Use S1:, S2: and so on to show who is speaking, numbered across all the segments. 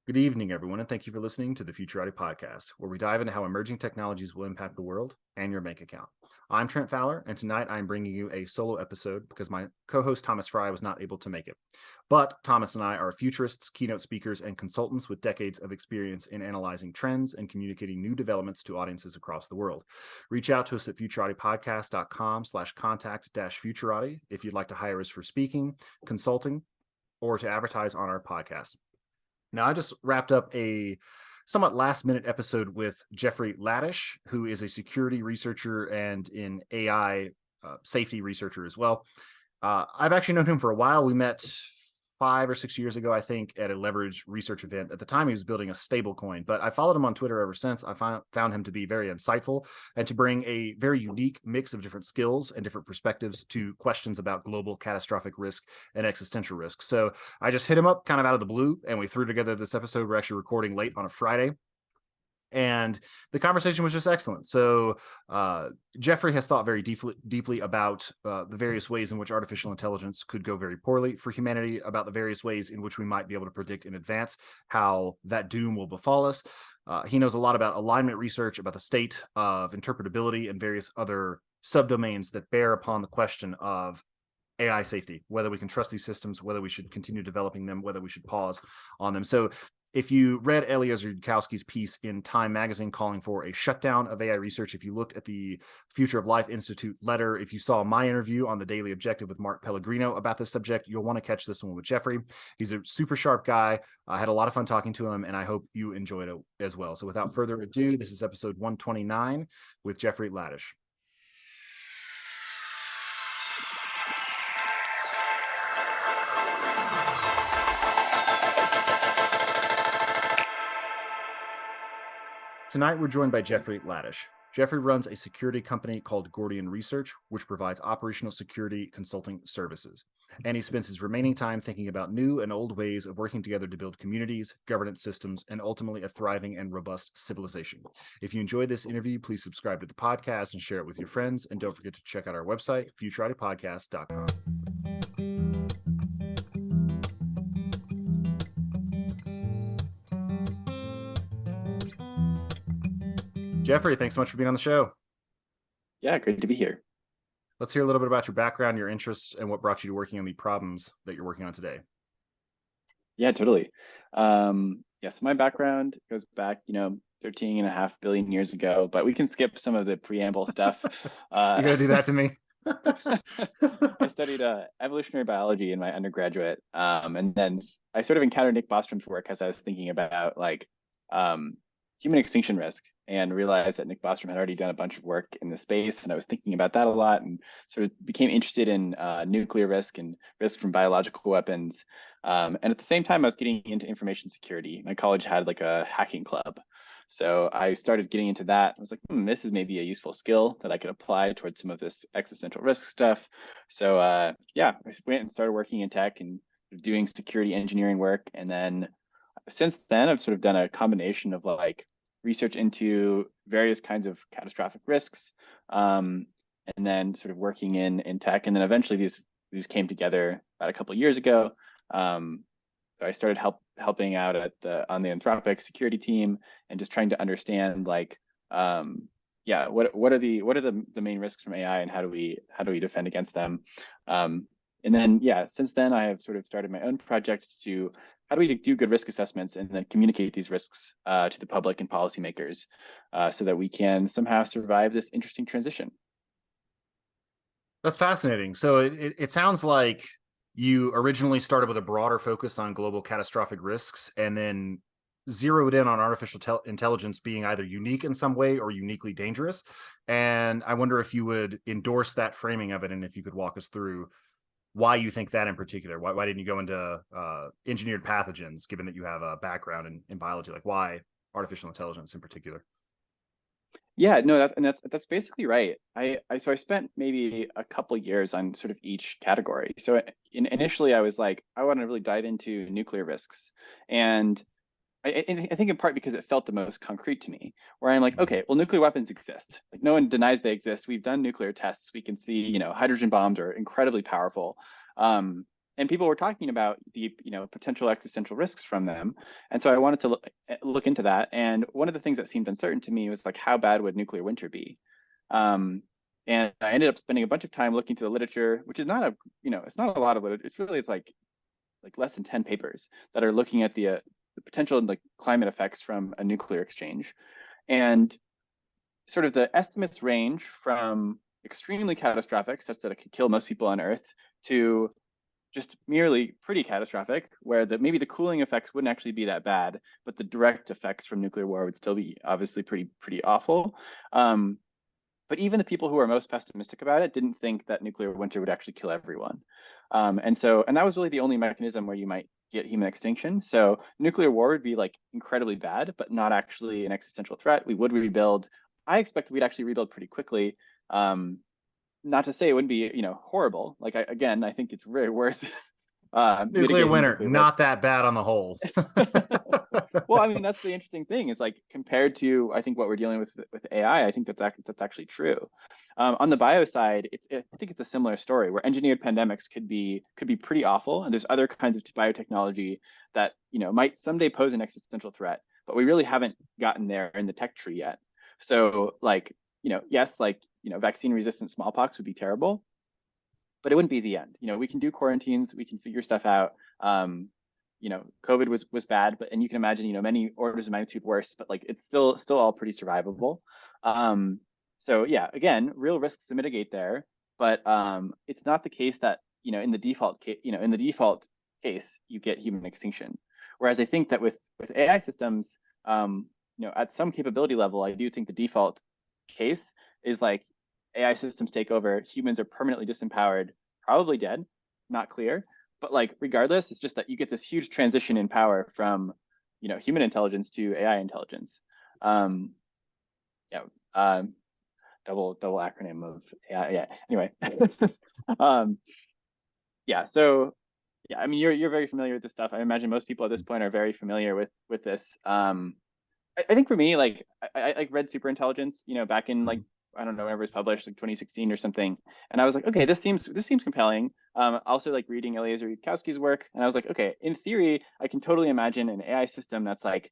S1: Good evening, everyone, and thank you for listening to the Futurati podcast, where we dive into how emerging technologies will impact the world and your bank account. I'm Trent Fowler, and tonight I'm bringing you a solo episode because my co-host Thomas Fry was not able to make it. But Thomas and I are futurists, keynote speakers, and consultants with decades of experience in analyzing trends and communicating new developments to audiences across the world. Reach out to us at futuratipodcast.com/contact-futurati if you'd like to hire us for speaking, consulting, or to advertise on our podcast. Now, I just wrapped up a somewhat last minute episode with Jeffrey Ladish, who is a security researcher and an AI safety researcher as well. I've actually known him for a while. We met 5 or 6 years ago, I think, at a leverage research event. At the time, he was building a stable coin, but I followed him on Twitter ever since. I found him to be very insightful and to bring a very unique mix of different skills and different perspectives to questions about global catastrophic risk and existential risk. So I just hit him up kind of out of the blue, and we threw together this episode. We're actually recording late on a Friday, and the conversation was just excellent. So Jeffrey has thought very deeply about the various ways in which artificial intelligence could go very poorly for humanity, about the various ways in which we might be able to predict in advance how that doom will befall us. He knows a lot about alignment research, about the state of interpretability, and various other subdomains that bear upon the question of AI safety, whether we can trust these systems, whether we should continue developing them, whether we should pause on them. So if you read Eliezer Yudkowsky's piece in Time magazine calling for a shutdown of AI research, if you looked at the Future of Life Institute letter, if you saw my interview on the Daily Objective with Mark Pellegrino about this subject, you'll want to catch this one with Jeffrey. He's a super sharp guy. I had a lot of fun talking to him, and I hope you enjoyed it as well. So without further ado, this is episode 129 with Jeffrey Ladish. Tonight, we're joined by Jeffrey Ladish. Jeffrey runs a security company called Gordian Research, which provides operational security consulting services. And he spends his remaining time thinking about new and old ways of working together to build communities, governance systems, and ultimately a thriving and robust civilization. If you enjoyed this interview, please subscribe to the podcast and share it with your friends. And don't forget to check out our website, futuratipodcast.com. Jeffrey, thanks so much for being on the show.
S2: Yeah, great to be here.
S1: Let's hear a little bit about your background, your interests, and what brought you to working on the problems that you're working on today.
S2: Yeah, totally. So my background goes back, 13.5 billion years ago, but we can skip some of the preamble stuff.
S1: You're going to do that to me?
S2: I studied evolutionary biology in my undergraduate, and then I sort of encountered Nick Bostrom's work as I was thinking about human extinction risk, and realized that Nick Bostrom had already done a bunch of work in the space, and I was thinking about that a lot, and sort of became interested in nuclear risk and risk from biological weapons. And at the same time, I was getting into information security. My college had like a hacking club, so I started getting into that. I was like, this is maybe a useful skill that I could apply towards some of this existential risk stuff. So I went and started working in tech and doing security engineering work, and then since then, I've sort of done a combination of research into various kinds of catastrophic risks, and then sort of working in tech. And then eventually these came together about a couple of years ago. I started helping out on the Anthropic security team and just trying to understand what are the main risks from AI and how do we defend against them. And then since then I have sort of started my own project to how do we do good risk assessments and then communicate these risks to the public and policymakers so that we can somehow survive this interesting transition.
S1: That's fascinating. So it sounds like you originally started with a broader focus on global catastrophic risks and then zeroed in on artificial intelligence being either unique in some way or uniquely dangerous. And I wonder if you would endorse that framing of it, and if you could walk us through why you think that in particular. Why didn't you go into engineered pathogens, given that you have a background in biology? Like, why artificial intelligence in particular?
S2: Yeah, no, that's basically right. I spent maybe a couple years on sort of each category. So initially I was like, I want to really dive into nuclear risks. And I think in part because it felt the most concrete to me, where I'm like, okay, well, nuclear weapons exist. Like, no one denies they exist. We've done nuclear tests. We can see, hydrogen bombs are incredibly powerful. And and people were talking about the potential existential risks from them. And so I wanted to look into that. And one of the things that seemed uncertain to me was like, how bad would nuclear winter be? And I ended up spending a bunch of time looking through the literature, which is not a, it's not a lot of literature. It's like less than 10 papers that are looking at the potential like climate effects from a nuclear exchange. And sort of the estimates range from extremely catastrophic, such that it could kill most people on Earth, to just merely pretty catastrophic, where maybe the cooling effects wouldn't actually be that bad, but the direct effects from nuclear war would still be obviously pretty awful. But even the people who are most pessimistic about it didn't think that nuclear winter would actually kill everyone. And that was really the only mechanism where you might get human extinction. So nuclear war would be like incredibly bad, but not actually an existential threat. We would rebuild. I expect we'd actually rebuild pretty quickly. Not to say it wouldn't be, horrible. Like I think it's very worth
S1: Nuclear winter,
S2: nuclear
S1: not
S2: risk.
S1: that bad on the whole.
S2: Well, I mean, that's the interesting thing. It's like compared to, I think, what we're dealing with AI, I think that's actually true. On the bio side, I think it's a similar story where engineered pandemics could be pretty awful, and there's other kinds of biotechnology that might someday pose an existential threat, but we really haven't gotten there in the tech tree yet. So, like, yes, like vaccine-resistant smallpox would be terrible, but it wouldn't be the end. We can do quarantines, we can figure stuff out. COVID was bad, and you can imagine, many orders of magnitude worse, but like it's still all pretty survivable. So yeah, again, real risks to mitigate there, but it's not the case that in the default case you get human extinction. Whereas I think that with AI systems, at some capability level, I do think the default case is like AI systems take over, humans are permanently disempowered, probably dead, not clear. But like regardless, it's just that you get this huge transition in power from human intelligence to AI intelligence. Yeah, double acronym of AI. Yeah. Anyway, yeah. So yeah, I mean, you're very familiar with this stuff. I imagine most people at this point are very familiar with this. I think for me, like I read Superintelligence, back in like I don't know whenever it was published, like 2016 or something, and I was like, okay, this seems compelling. Also like reading Eliezer Yudkowsky's work, and I was like, okay, in theory, I can totally imagine an AI system that's like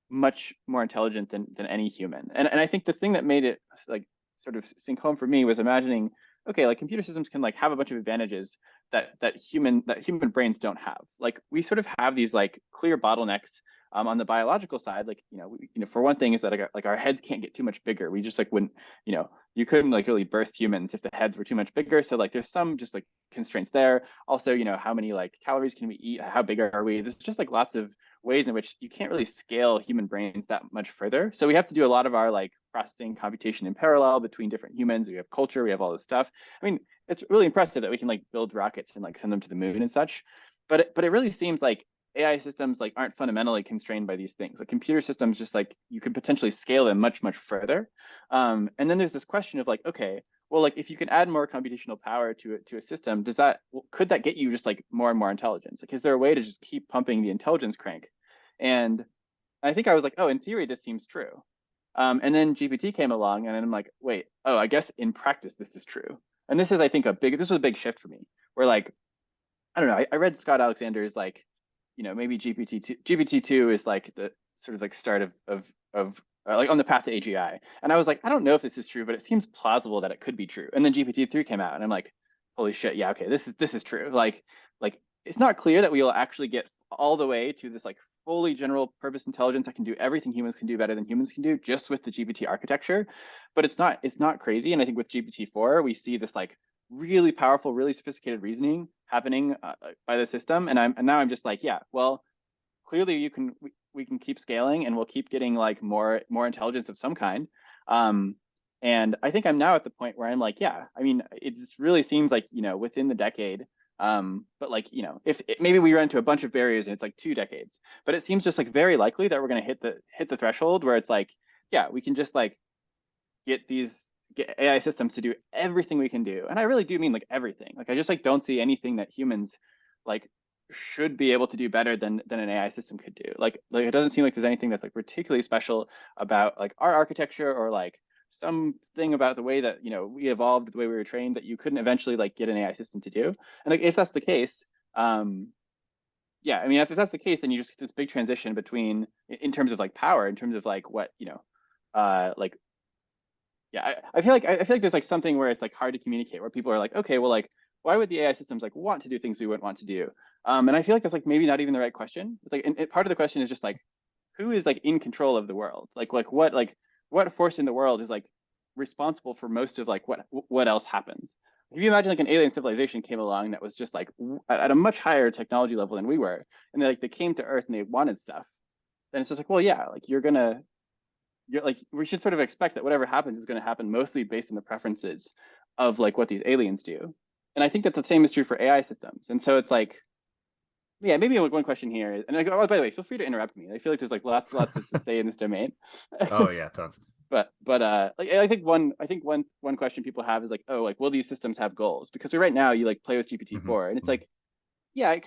S2: much more intelligent than any human. And I think the thing that made it like sort of sink home for me was imagining, okay, like computer systems can like have a bunch of advantages that human brains don't have. Like we sort of have these like clear bottlenecks on the biological side. Like for one thing is that like our heads can't get too much bigger. We just like wouldn't, you couldn't like really birth humans if the heads were too much bigger. So like there's some just like constraints there. Also, how many like calories can we eat? How big are we? There's just like lots of ways in which you can't really scale human brains that much further. So we have to do a lot of our like processing computation in parallel between different humans. We have culture, we have all this stuff. I mean, it's really impressive that we can like build rockets and like send them to the moon and such. But it really seems like AI systems like aren't fundamentally constrained by these things. Like computer systems, just like you could potentially scale them much further. And then there's this question of like, okay, well, like if you can add more computational power to a system, could that get you just like more and more intelligence? Like, is there a way to just keep pumping the intelligence crank? And I think I was like, oh, in theory, this seems true. And then GPT came along, and I'm like, wait, oh, I guess in practice this is true. And this is, I think, this was a big shift for me. Where like, I don't know, I read Scott Alexander's like, maybe GPT-2 is like the sort of like start of like on the path to AGI. And I was like, I don't know if this is true, but it seems plausible that it could be true. And then GPT-3 came out, and I'm like, holy shit, yeah, okay, this is true. Like it's not clear that we will actually get all the way to this like fully general purpose intelligence that can do everything humans can do better than humans can do just with the GPT architecture. But it's not crazy. And I think with GPT-4, we see this like really powerful, really sophisticated reasoning happening by the system. And now I'm just like, yeah, well, clearly we can keep scaling, and we'll keep getting like more intelligence of some kind. And I think I'm now at the point where I'm like, yeah, I mean, it just really seems like, within the decade, but like, if maybe we run into a bunch of barriers and it's like 2 decades, but it seems just like very likely that we're going to hit the threshold where it's like, yeah, we can just like get AI systems to do everything we can do. And I really do mean like everything. Like I just like don't see anything that humans like should be able to do better than an AI system could do. Like it doesn't seem like there's anything that's like particularly special about like our architecture or like something about the way that we evolved, the way we were trained, that you couldn't eventually like get an AI system to do. And like if that's the case, Yeah, I mean, if that's the case, then you just get this big transition between, in terms of like power, in terms of like what, like, yeah, I feel like there's like something where it's like hard to communicate, where people are like, okay, well, like, why would the AI systems like want to do things we wouldn't want to do? And I feel like that's like maybe not even the right question. It's like, and part of the question is just like, who is like in control of the world? What force in the world is like responsible for most of like what else happens? If you imagine like an alien civilization came along that was just like at a much higher technology level than we were, and they came to Earth and they wanted stuff, then it's just like, well, yeah, like you're like, we should sort of expect that whatever happens is going to happen mostly based on the preferences of like what these aliens do. And I think that the same is true for AI systems. And so it's like, yeah, maybe one question here is, and I go, oh, by the way, feel free to interrupt me. I feel like there's like lots to say in this domain.
S1: Oh yeah, tons.
S2: But like I think one question people have is like, oh, like, will these systems have goals? Because right now you like play with
S1: Hmm.
S2: GPT-4 and it's like, yeah,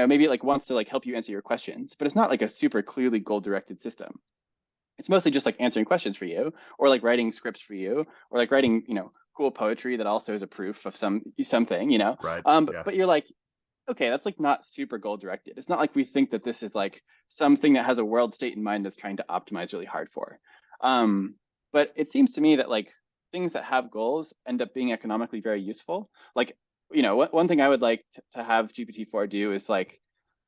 S2: maybe it like wants to like help you answer your questions, but it's not like a super clearly goal-directed system. It's mostly just like answering questions for you, or like writing scripts for you, or like writing, cool poetry that also is a proof of something.
S1: Right.
S2: But,
S1: Yeah.
S2: but you're like, okay, that's like not super goal directed. It's not like we think that this is like something that has a world state in mind that's trying to optimize really hard for. Um, but it seems to me that like things that have goals end up being economically very useful. Like, one thing I would like to have GPT-4 do is like,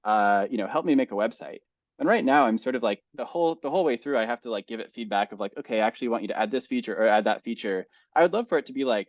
S2: help me make a website. And right now I'm sort of like the whole way through, I have to like give it feedback of like, okay, I actually want you to add this feature or add that feature. I would love for it to be like,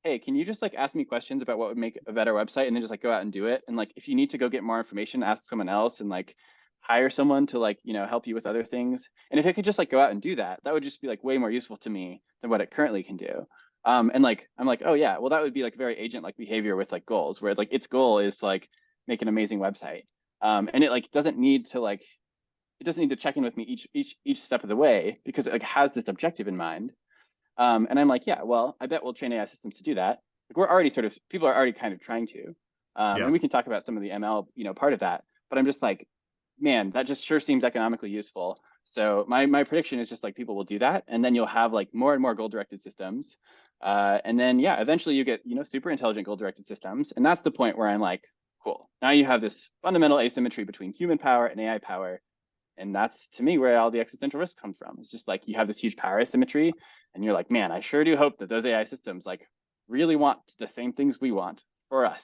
S2: hey, can you just like ask me questions about what would make a better website and then just like go out and do it? And like if you need to go get more information, ask someone else and like hire someone to like, help you with other things. And if it could just like go out and do that, that would just be like way more useful to me than what it currently can do. And like I'm like, oh yeah, well that would be like very agent-like behavior with like goals, where like its goal is like make an amazing website. And it like it doesn't need to check in with me each step of the way because it like has this objective in mind. And I'm like, yeah, well, I bet we'll train AI systems to do that. Like people are already kind of trying to.
S1: Yeah.
S2: And we can talk about some of the ML, part of that. But I'm just like, man, that just sure seems economically useful. So my prediction is just like people will do that, and then you'll have like more and more goal-directed systems. And then yeah, eventually you get, super intelligent goal-directed systems. And that's the point where I'm like, cool. Now you have this fundamental asymmetry between human power and AI power. And that's to me where all the existential risk comes from. It's just like you have this huge power asymmetry, and you're like, man, I sure do hope that those AI systems like really want the same things we want for us.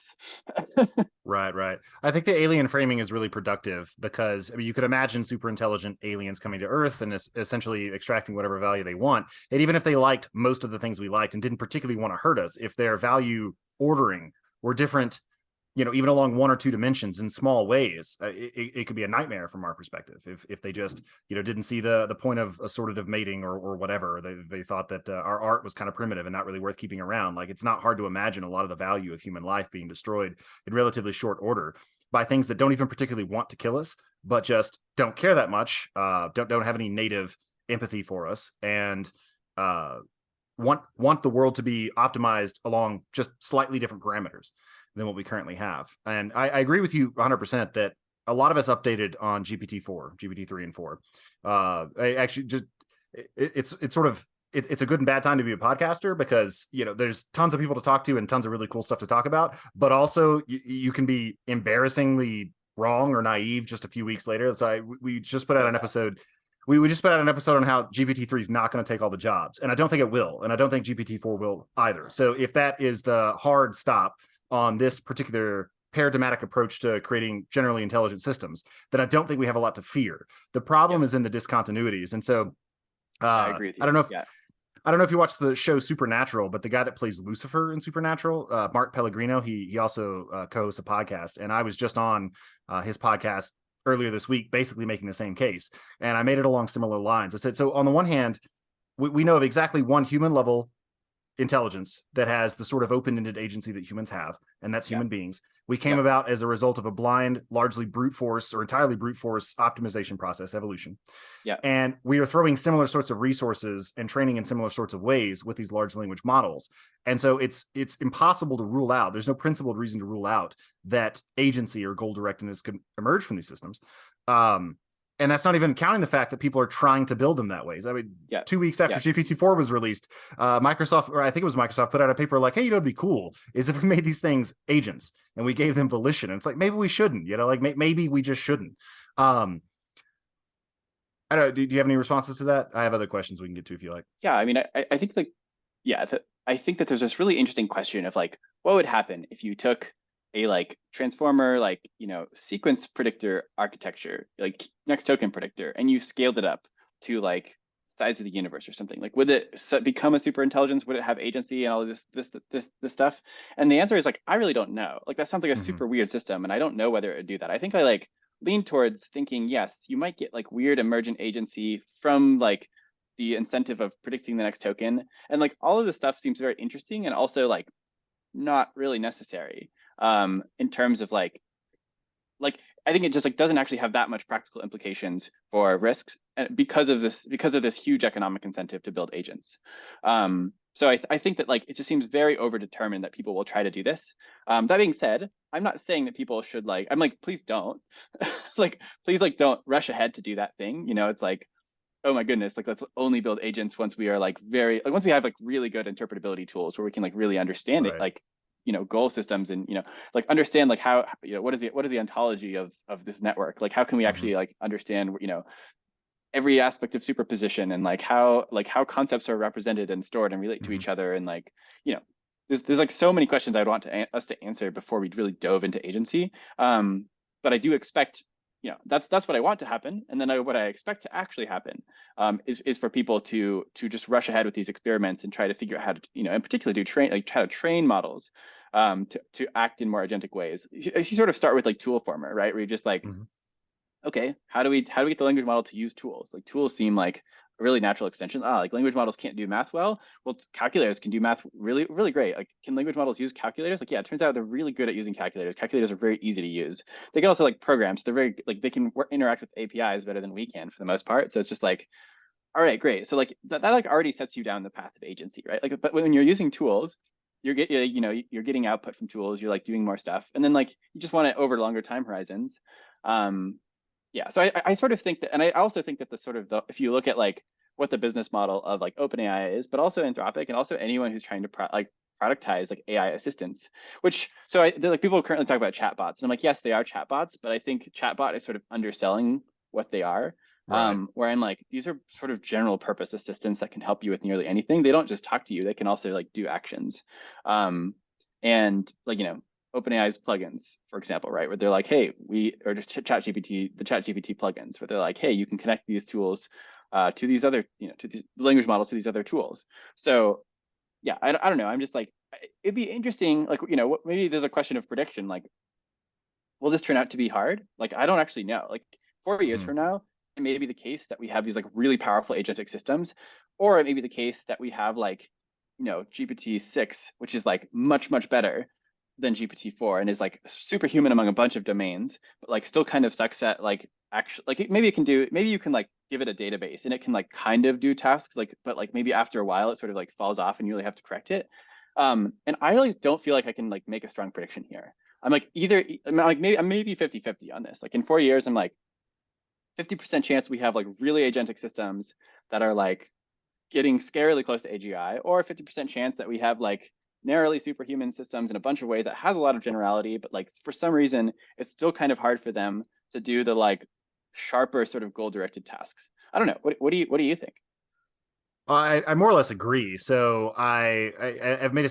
S1: Right, right. I think the alien framing is really productive because I mean, you could imagine super intelligent aliens coming to Earth and essentially extracting whatever value they want. And even if they liked most of the things we liked and didn't particularly want to hurt us, if their value ordering were different, even along one or two dimensions in small ways, it could be a nightmare from our perspective. If they just, didn't see the point of assortative mating or whatever, they thought that our art was kind of primitive and not really worth keeping around. Like it's not hard to imagine a lot of the value of human life being destroyed in relatively short order by things that don't even particularly want to kill us, but just don't care that much, don't have any native empathy for us, and want the world to be optimized along just slightly different parameters than what we currently have. And I agree with you 100% that a lot of us updated on GPT-4, GPT-3 and 4. I actually just it's sort of it's a good and bad time to be a podcaster because there's tons of people to talk to and tons of really cool stuff to talk about, but also you can be embarrassingly wrong or naive just a few weeks later. So we just put out an episode. We just put out an episode on how GPT-3 is not going to take all the jobs, and I don't think it will, and I don't think GPT-4 will either. So if that is the hard stop on this particular paradigmatic approach to creating generally intelligent systems, then I don't think we have a lot to fear. The problem
S2: Yep,
S1: is in the discontinuities, and so
S2: I
S1: uh,
S2: agree with
S1: I
S2: you.
S1: don't know if
S2: Yeah,
S1: I don't know if you watched the show Supernatural, but the guy that plays Lucifer in Supernatural, Mark Pellegrino, he also co-hosts a podcast, and I was just on his podcast earlier this week, basically making the same case, and I made it along similar lines. I said, so on the one hand, we know of exactly one human level intelligence that has the sort of open-ended agency that humans have, and that's
S2: yeah,
S1: human beings. We came
S2: yep,
S1: about as a result of a blind, largely brute force or entirely brute force optimization process, evolution.
S2: yeah,
S1: And we are throwing similar sorts of resources and training in similar sorts of ways with these large language models. And so it's impossible to rule out. There's no principled reason to rule out that agency or goal directedness could emerge from these systems. Um, And that's not even counting the fact that people are trying to build them that way. I mean,
S2: Yeah.
S1: 2 weeks after GPT-4 was released, Microsoft, or I think it was Microsoft, put out a paper like, hey, you know, it'd be cool is if we made these things agents and we gave them volition. And it's like, maybe we shouldn't, you know, like maybe we just shouldn't. I don't know. Do you have any responses to that? I have other questions we can get to if you like.
S2: Yeah, I mean, I think like, yeah, I think that there's this really interesting question of like, what would happen if you took a like transformer, like, sequence predictor architecture, like next token predictor, and you scaled it up to like size of the universe or something? Like, would it become a super intelligence? Would it have agency and all of this stuff? And the answer is like, I really don't know. Like, that sounds like a super weird system, and I don't know whether it would do that. I think I like lean towards thinking, yes, you might get like weird emergent agency from like the incentive of predicting the next token. And like all of this stuff seems very interesting and also like not really necessary in terms of like I think it just like doesn't actually have that much practical implications for risks because of this huge economic incentive to build agents. So I think that like it just seems very overdetermined that people will try to do this. That being said, I'm not saying that people should like, I'm like, please don't like, please like don't rush ahead to do that thing. It's like, oh my goodness, like let's only build agents once we are like once we have like really good interpretability tools where we can like really understand it,
S1: Right.
S2: like goal systems and like understand like how what is the ontology of this network, like how can we actually like understand every aspect of superposition and like how concepts are represented and stored and relate to each other, and like there's like so many questions I'd want us to answer before we really dove into agency. But I do expect that's what I want to happen, and then what I expect to actually happen is for people to just rush ahead with these experiments and try to figure out how to in particular try to train models to act in more agentic ways. You sort of start with like tool former, right, where you're just like, okay, how do we get the language model to use tools? Like tools seem like a really natural extension. Like language models can't do math well. Well, calculators can do math really, really great. Like, can language models use calculators? Like, yeah, it turns out they're really good at using calculators. Calculators are very easy to use. They can also like program. So they're very like they can interact with APIs better than we can for the most part. So it's just like, all right, great. So like that like already sets you down the path of agency, right? Like, but when you're using tools, you're getting output from tools. You're like doing more stuff, and then like you just want it over longer time horizons. Yeah, so I sort of think that, and I also think that if you look at like what the business model of like OpenAI is, but also Anthropic, and also anyone who's trying to productize like AI assistants, which there's like people currently talk about chatbots, and I'm like, yes, they are chatbots, but I think chatbot is sort of underselling what they are.
S1: Right.
S2: Where I'm like, these are sort of general purpose assistants that can help you with nearly anything. They don't just talk to you; they can also like do actions. And like OpenAI's plugins, for example, right, where they're like, hey, or just ChatGPT, the ChatGPT plugins, where they're like, hey, you can connect these tools to these other, to these language models, to these other tools. So yeah, I don't know. I'm just like, it'd be interesting, like, maybe there's a question of prediction, like, will this turn out to be hard? Like, I don't actually know. Like 4 years from now, it may be the case that we have these like really powerful agentic systems, or it may be the case that we have like, GPT-6, which is like much, much better than GPT-4 and is like superhuman among a bunch of domains, but like still kind of sucks at like actually like maybe you can like give it a database and it can like kind of do tasks, like, but like maybe after a while it sort of like falls off and you really have to correct it. And I really don't feel like I can like make a strong prediction here. I'm like I'm maybe 50-50 on this. Like in 4 years, I'm like 50% chance we have like really agentic systems that are like getting scarily close to AGI, or 50% chance that we have like narrowly superhuman systems in a bunch of ways that has a lot of generality, but like for some reason it's still kind of hard for them to do the like sharper sort of goal-directed tasks. I don't know. What do you think?
S1: I more or less agree. So I've made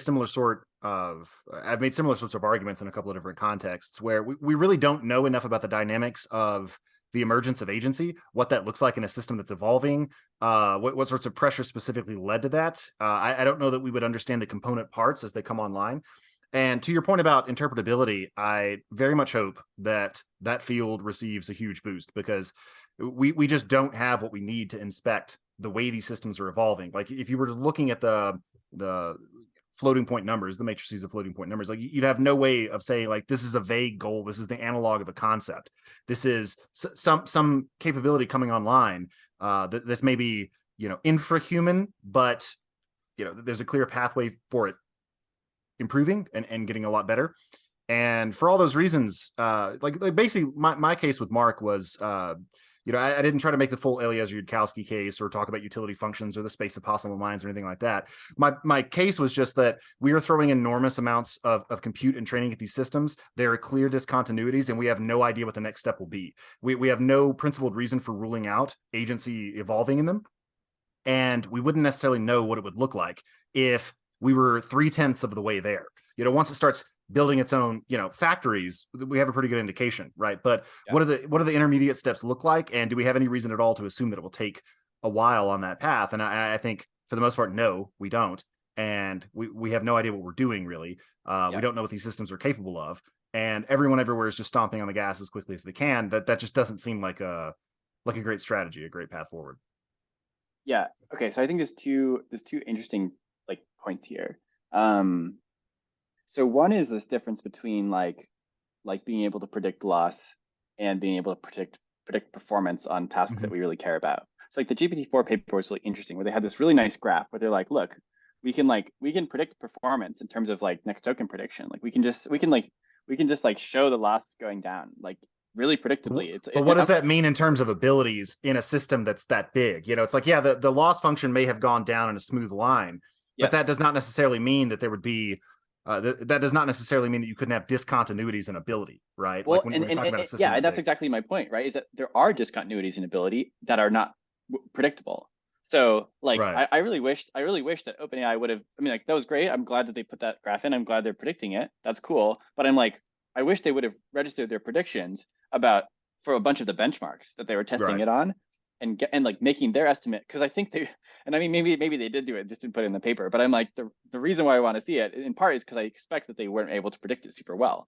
S1: I've made similar sorts of arguments in a couple of different contexts where we really don't know enough about the dynamics of the emergence of agency, what that looks like in a system that's evolving, what sorts of pressure specifically led to that. I don't know that we would understand the component parts as they come online. And to your point about interpretability, I very much hope that that field receives a huge boost, because we just don't have what we need to inspect the way these systems are evolving. Like if you were just looking at the floating point numbers, the matrices of floating point numbers, like you'd have no way of saying like this is a vague goal, this is the analog of a concept, this is some capability coming online. This may be infrahuman, but there's a clear pathway for it improving and getting a lot better. And for all those reasons, like basically my case with Mark was I didn't try to make the full Eliezer Yudkowsky case or talk about utility functions or the space of possible minds or anything like that. My case was just that we are throwing enormous amounts of compute and training at these systems. There are clear discontinuities, and we have no idea what the next step will be. We have no principled reason for ruling out agency evolving in them. And we wouldn't necessarily know what it would look like if we were 3/10 of the way there. Once it starts building its own, factories, we have a pretty good indication, right? But
S2: Yeah.
S1: what do the intermediate steps look like? And do we have any reason at all to assume that it will take a while on that path? And I think for the most part, no, we don't. And we have no idea what we're doing, really. We don't know what these systems are capable of. And everyone everywhere is just stomping on the gas as quickly as they can. That just doesn't seem like a great strategy, a great path forward.
S2: Yeah. Okay. So I think there's two interesting like points here. So one is this difference between like being able to predict loss and being able to predict performance on tasks that we really care about. So like the GPT-4 paper was really interesting, where they had this really nice graph where they're like, look, we can predict performance in terms of like next token prediction. Like we can just like show the loss going down like really predictably.
S1: But what does that mean in terms of abilities in a system that's that big? It's like, yeah, the loss function may have gone down in a smooth line, but that does not necessarily mean that there would be that does not necessarily mean that you couldn't have discontinuities in ability, right?
S2: Well,
S1: like when we're talking about a system.
S2: Yeah, and that's exactly my point, right? Is that there are discontinuities in ability that are not predictable. So like,
S1: right.
S2: I really wished that OpenAI would have, I mean, like that was great. I'm glad that they put that graph in. I'm glad they're predicting it. That's cool. But I'm like, I wish they would have registered their predictions for a bunch of the benchmarks that they were testing it on, and like making their estimate. Because I think and I mean, maybe they did do it, just didn't put it in the paper. But I'm like, the reason why I want to see it in part is because I expect that they weren't able to predict it super well.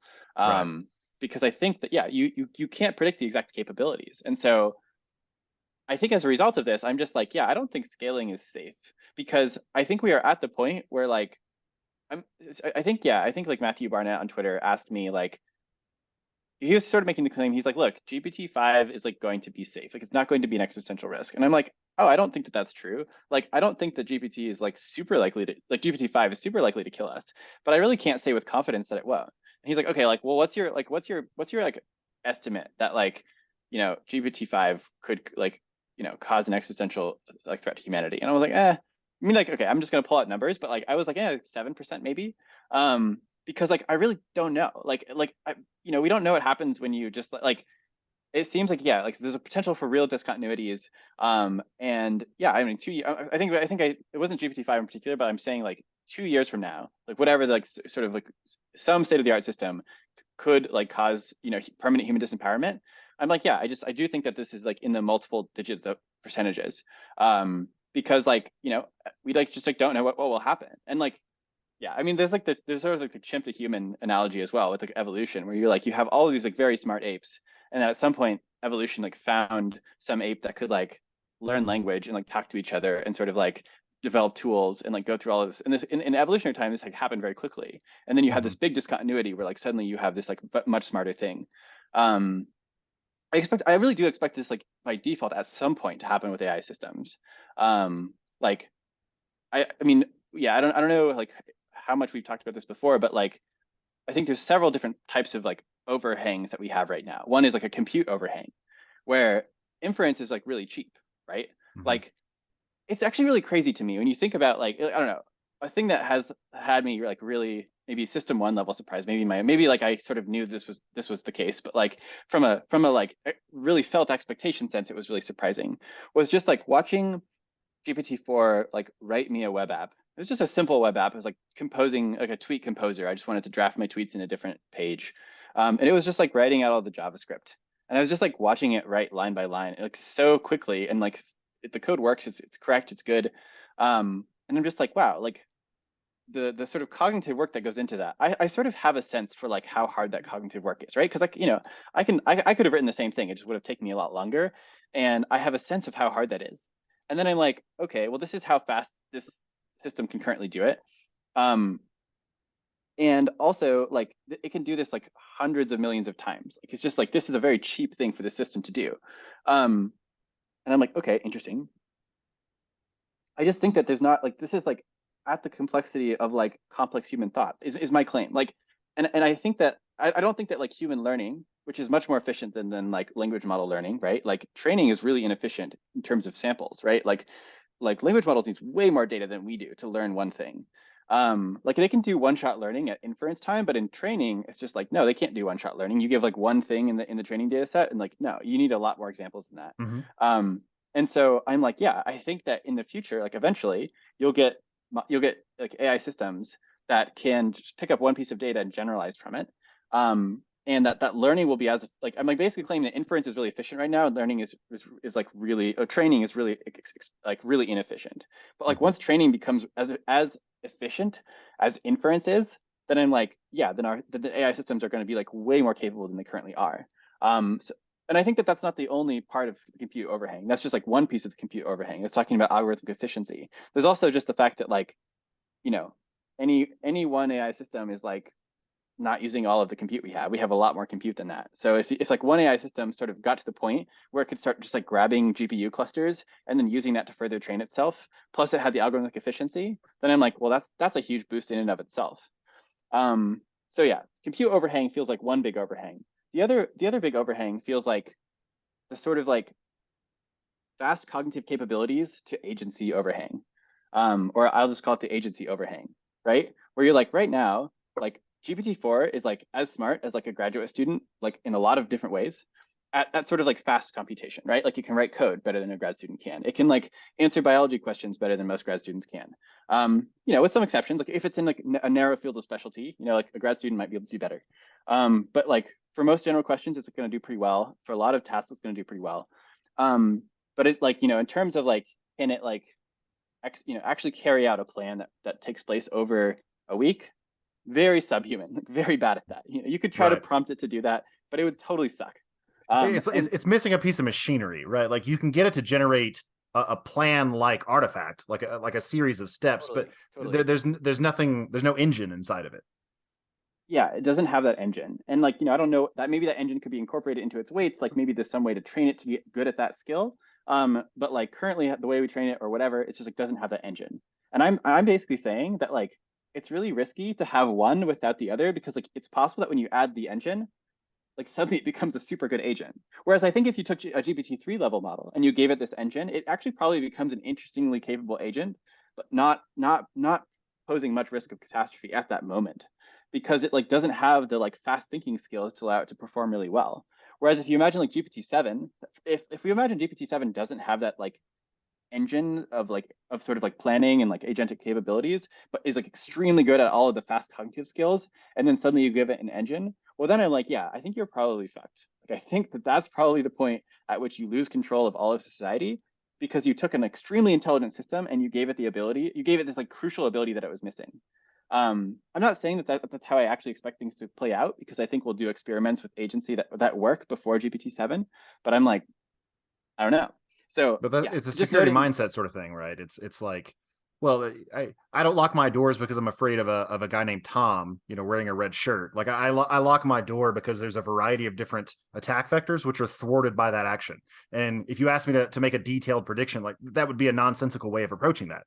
S2: Because I think that you can't predict the exact capabilities, and so I think as a result of this, I'm just like, I don't think scaling is safe, because I think we are at the point where like I think like Matthew Barnett on Twitter asked me, like, he was sort of making the claim, he's like, look, GPT-5 is like going to be safe, like it's not going to be an existential risk. And I'm like, oh, I don't think that that's true. Like, I don't think that GPT is like super likely to, like GPT-5 is super likely to kill us, but I really can't say with confidence that it won't. And he's like, okay, like, well, what's your like estimate that like, GPT-5 could like, cause an existential like threat to humanity? And I was like, I mean, like, okay, I'm just gonna pull out numbers, but like I was like, 7% maybe. Because like I really don't know. We don't know what happens when you just like it seems like like there's a potential for real discontinuities. And I mean I think it wasn't GPT-5 in particular, but I'm saying like 2 years from now, like whatever, like sort of like some state of the art system could like cause permanent human disempowerment. I'm like, I do think that this is like in the multiple digits of percentages. Because like we like just like don't know what will happen. And like I mean, there's sort of like the chimp to human analogy as well with like evolution, where you're like, you have all of these like very smart apes, and at some point evolution like found some ape that could like learn language and like talk to each other and sort of like develop tools and like go through all of this. And this in evolutionary time, this like happened very quickly. And then you have this big discontinuity where like suddenly you have this like much smarter thing. I really do expect this like by default at some point to happen with AI systems. Like I mean, I don't know like how much we've talked about this before, but like I think there's several different types of like overhangs that we have right now. One is like a compute overhang, where inference is like really cheap, right? Like it's actually really crazy to me when you think about like, I don't know, a thing that has had me like really maybe system one level surprised, maybe like I sort of knew this was the case, but like from a like really felt expectation sense, it was really surprising, was just like watching GPT-4 like write me a web app. It was just a simple web app. It was like composing like a tweet composer. I just wanted to draft my tweets in a different page. And it was just like writing out all the JavaScript. And I was just like watching it write line by line, like so quickly. And like the code works, it's correct, it's good. And I'm just like, wow, like the sort of cognitive work that goes into that. I sort of have a sense for like how hard that cognitive work is, right? Because like, I could have written the same thing. It just would have taken me a lot longer. And I have a sense of how hard that is. And then I'm like, okay, well, this is how fast this system can currently do it. And also like it can do this like hundreds of millions of times. Like it's just like, this is a very cheap thing for the system to do. And I'm like, okay, interesting. I just think that there's not like, this is like at the complexity of like complex human thought is my claim. Like, and I think that I don't think that like human learning, which is much more efficient than like language model learning, right? Like training is really inefficient in terms of samples, right? Like language models needs way more data than we do to learn one thing. Like they can do one-shot learning at inference time, but in training, it's just like, no, they can't do one-shot learning. You give like one thing in the training data set, and like, no, you need a lot more examples than that.
S1: Hmm.
S2: And so I'm like, yeah, I think that in the future, like eventually you'll get like AI systems that can just pick up one piece of data and generalize from it. And that learning will be as like I'm like basically claiming that inference is really efficient right now, and learning is like really training is really like really inefficient. But like
S1: Hmm.
S2: once training becomes as efficient as inference is, then I'm like, yeah, then the AI systems are going to be like way more capable than they currently are. So, and I think that that's not the only part of the compute overhang. That's just like one piece of the compute overhang. It's talking about algorithmic efficiency. There's also just the fact that like, you know, any one AI system is like not using all of the compute we have. We have a lot more compute than that. So if like one AI system sort of got to the point where it could start just like grabbing GPU clusters and then using that to further train itself, plus it had the algorithmic efficiency, then I'm like, well, that's a huge boost in and of itself. So yeah, compute overhang feels like one big overhang. The other big overhang feels like the sort of like fast cognitive capabilities to agency overhang. Or I'll just call it the agency overhang, right? Where you're like right now, like GPT-4 is like as smart as like a graduate student, like in a lot of different ways, at sort of like fast computation, right? Like you can write code better than a grad student can. It can like answer biology questions better than most grad students can. With some exceptions, like if it's in like a narrow field of specialty, like a grad student might be able to do better. But like for most general questions, it's going to do pretty well. For a lot of tasks, it's going to do pretty well. But it like, in terms of like, can it like, actually carry out a plan that takes place over a week? Very subhuman, like very bad at that. You could try to
S1: Right.
S2: prompt it to do that, but it would totally suck. And
S1: It's missing a piece of machinery, right? Like you can get it to generate a plan like artifact, like a series of steps, but
S2: totally, totally.
S1: there's nothing, there's no engine inside of it.
S2: Yeah, it doesn't have that engine. And like, I don't know that maybe that engine could be incorporated into its weights. Like maybe there's some way to train it to get good at that skill. But like currently the way we train it or whatever, it's just like doesn't have that engine. And I'm basically saying that like it's really risky to have one without the other because like it's possible that when you add the engine, like suddenly it becomes a super good agent. Whereas I think if you took a GPT-3 level model and you gave it this engine, it actually probably becomes an interestingly capable agent, but not posing much risk of catastrophe at that moment because it like doesn't have the like fast thinking skills to allow it to perform really well. Whereas if you imagine like GPT-7, if we imagine GPT-7 doesn't have that like engine of sort of like planning and like agentic capabilities, but is like extremely good at all of the fast cognitive skills, and then suddenly you give it an engine, well then I'm like, yeah, I think you're probably fucked. Like I think that that's probably the point at which you lose control of all of society because you took an extremely intelligent system and you gave it this like crucial ability that it was missing. I'm not saying that's how I actually expect things to play out because I think we'll do experiments with agency that work before GPT-7, but I'm like, I don't know. So
S1: But
S2: yeah,
S1: it's a
S2: just
S1: security
S2: noting.
S1: mindset sort of thing, right? It's like, well, I don't lock my doors because I'm afraid of a guy named Tom, wearing a red shirt. Like I lock my door because there's a variety of different attack vectors which are thwarted by that action. And if you ask me to make a detailed prediction, like that would be a nonsensical way of approaching that.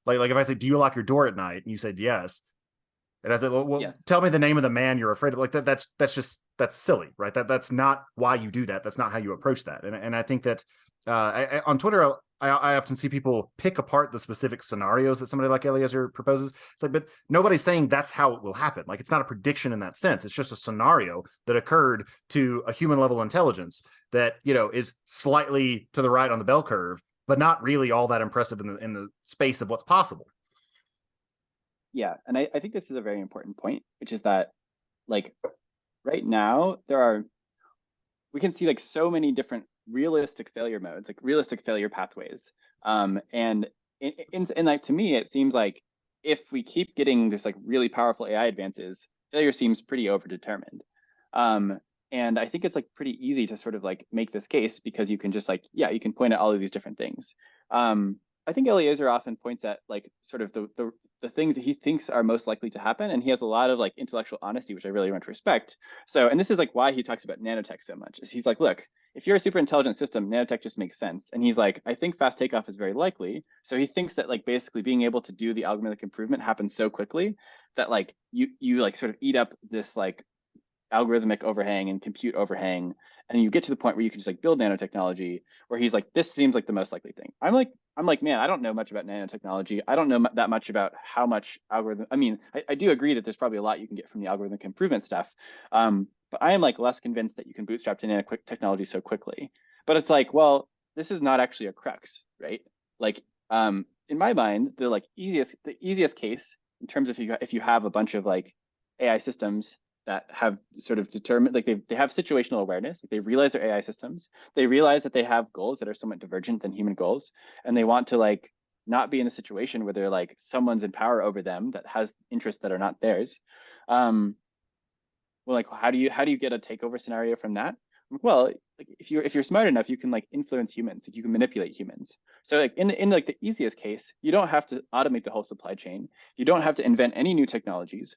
S1: Like if I say, "Do you lock your door at night?" and you said yes, and I said, well,
S2: Yes.
S1: tell me the name of the man you're afraid of. Like that's silly, right? That's not why you do that. That's not how you approach that. And I think that on Twitter, I often see people pick apart the specific scenarios that somebody like Eliezer proposes. It's like, but nobody's saying that's how it will happen. Like it's not a prediction in that sense. It's just a scenario that occurred to a human level intelligence that, is slightly to the right on the bell curve, but not really all that impressive in the space of what's possible.
S2: Yeah. And I think this is a very important point, which is that like right now we can see like so many different realistic failure modes, like realistic failure pathways. And in like to me, it seems like if we keep getting this like really powerful AI advances, failure seems pretty overdetermined. Um, and I think it's like pretty easy to sort of like make this case because you can just like, yeah, you can point at all of these different things. I think Eliezer often points at like sort of the things that he thinks are most likely to happen, and he has a lot of like intellectual honesty, which I really want to respect. So, and this is like why he talks about nanotech so much. Is he's like, look, if you're a super intelligent system, nanotech just makes sense. And he's like, I think fast takeoff is very likely. So he thinks that like basically being able to do the algorithmic improvement happens so quickly that like you like sort of eat up this like algorithmic overhang and compute overhang, and you get to the point where you can just like build nanotechnology, where he's like, this seems like the most likely thing. I'm like, man, I don't know much about nanotechnology. I don't know that much about how much algorithm. I mean, I do agree that there's probably a lot you can get from the algorithmic improvement stuff. But I am like less convinced that you can bootstrap to nanotechnology so quickly. But it's like, well, this is not actually a crux, right? Like, in my mind, the easiest case in terms of if you have a bunch of like AI systems that have sort of determined, like they have situational awareness, like they realize they're AI systems, they realize that they have goals that are somewhat divergent than human goals, and they want to like not be in a situation where they're like someone's in power over them that has interests that are not theirs. Well, like how do you get a takeover scenario from that? Well, like if you're smart enough, you can like influence humans, like you can manipulate humans. So like in like the easiest case, you don't have to automate the whole supply chain. You don't have to invent any new technologies.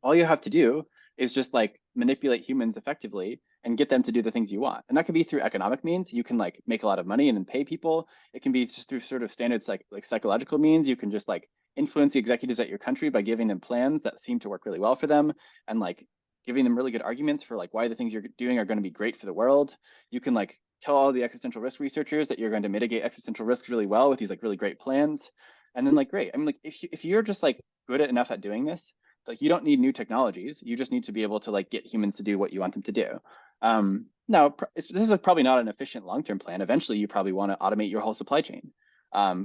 S2: All you have to do is just like manipulate humans effectively and get them to do the things you want. And that can be through economic means. You can like make a lot of money and then pay people. It can be just through sort of standard like psychological means. You can just like influence the executives at your country by giving them plans that seem to work really well for them and like giving them really good arguments for like why the things you're doing are going to be great for the world. You can like tell all the existential risk researchers that you're going to mitigate existential risks really well with these like really great plans. And then like great. I mean like if you're just like good enough at doing this, like you don't need new technologies. You just need to be able to like get humans to do what you want them to do. Now, this is probably not an efficient long-term plan. Eventually, you probably want to automate your whole supply chain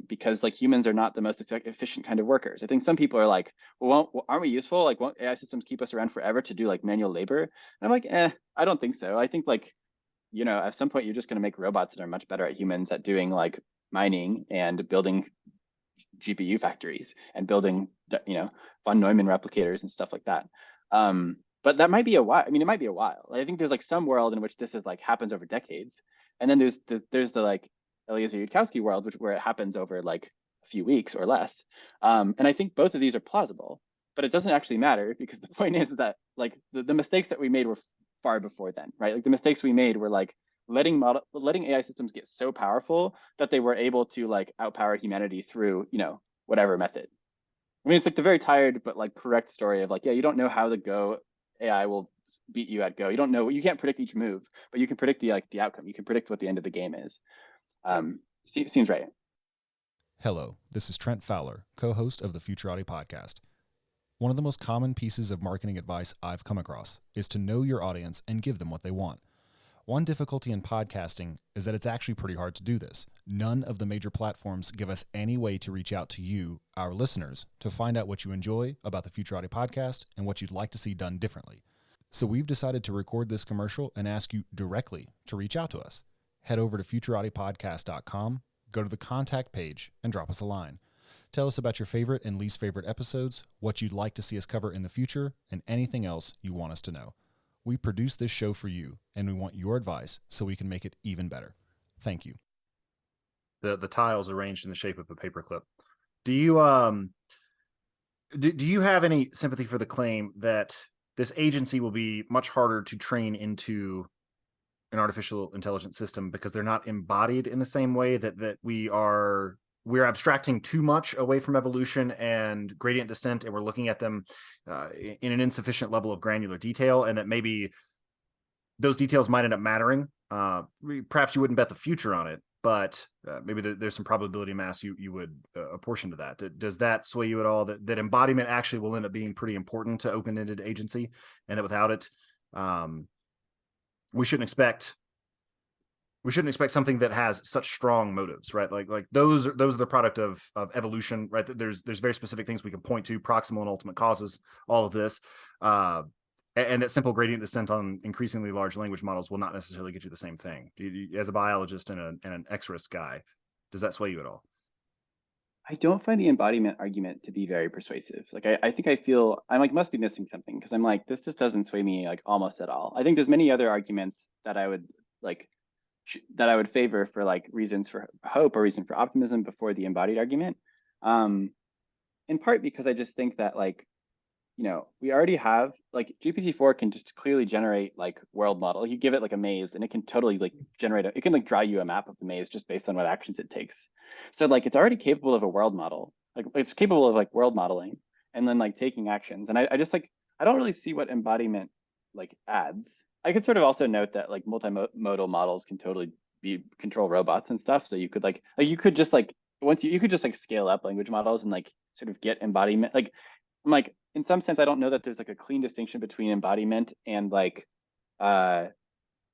S2: because like humans are not the most efficient kind of workers. I think some people are like, well, aren't we useful? Like, won't AI systems keep us around forever to do like manual labor? And I'm like, I don't think so. I think like, at some point you're just going to make robots that are much better at humans at doing like mining and building GPU factories and building, von Neumann replicators and stuff like that. But that might be a while. I mean, it might be a while. I think there's like some world in which this is like happens over decades, and then there's the like Eliezer Yudkowsky world, where it happens over like a few weeks or less. And I think both of these are plausible, but it doesn't actually matter because the point is that like the mistakes that we made were far before then, right? Like the mistakes we made were like letting AI systems get so powerful that they were able to like outpower humanity through, whatever method. I mean, it's like the very tired but like correct story of like, yeah, you don't know how the Go AI will beat you at Go. You don't know, you can't predict each move, but you can predict the outcome. You can predict what the end of the game is. Seems right.
S3: Hello, this is Trent Fowler, co-host of the Futurati podcast. One of the most common pieces of marketing advice I've come across is to know your audience and give them what they want. One difficulty in podcasting is that it's actually pretty hard to do this. None of the major platforms give us any way to reach out to you, our listeners, to find out what you enjoy about the Futurati podcast and what you'd like to see done differently. So we've decided to record this commercial and ask you directly to reach out to us. Head over to futuratipodcast.com, go to the contact page, and drop us a line. Tell us about your favorite and least favorite episodes, what you'd like to see us cover in the future, and anything else you want us to know. We produce this show for you, and we want your advice so we can make it even better. Thank you.
S1: The tiles arranged in the shape of a paperclip. Do you do you have any sympathy for the claim that this agency will be much harder to train into an artificial intelligence system because they're not embodied in the same way that we're abstracting too much away from evolution and gradient descent, and we're looking at them in an insufficient level of granular detail, and that maybe those details might end up mattering. Perhaps you wouldn't bet the future on it, but maybe there's some probability mass you would apportion to that. Does that sway you at all? That embodiment actually will end up being pretty important to open-ended agency, and that without it, we shouldn't expect something that has such strong motives, right? Like those are the product of evolution, right? There's very specific things we can point to, proximal and ultimate causes, all of this, and that simple gradient descent on increasingly large language models will not necessarily get you the same thing. As a biologist and an X-risk guy, does that sway you at all?
S2: I don't find the embodiment argument to be very persuasive. Like I think I feel I'm like must be missing something because I'm like this just doesn't sway me like almost at all. I think there's many other arguments that I would like that I would favor for like reasons for hope or reason for optimism before the embodied argument. In part because I just think that like, we already have like GPT-4 can just clearly generate like world model. You give it like a maze and it can totally like it can like draw you a map of the maze just based on what actions it takes. So like it's already capable of a world model. Like it's capable of like world modeling and then like taking actions. And I just like I don't really see what embodiment like ads. I could sort of also note that like multimodal models can totally control robots and stuff. So you could you could just like once you could just like scale up language models and like sort of get embodiment. Like I'm like in some sense I don't know that there's like a clean distinction between embodiment and like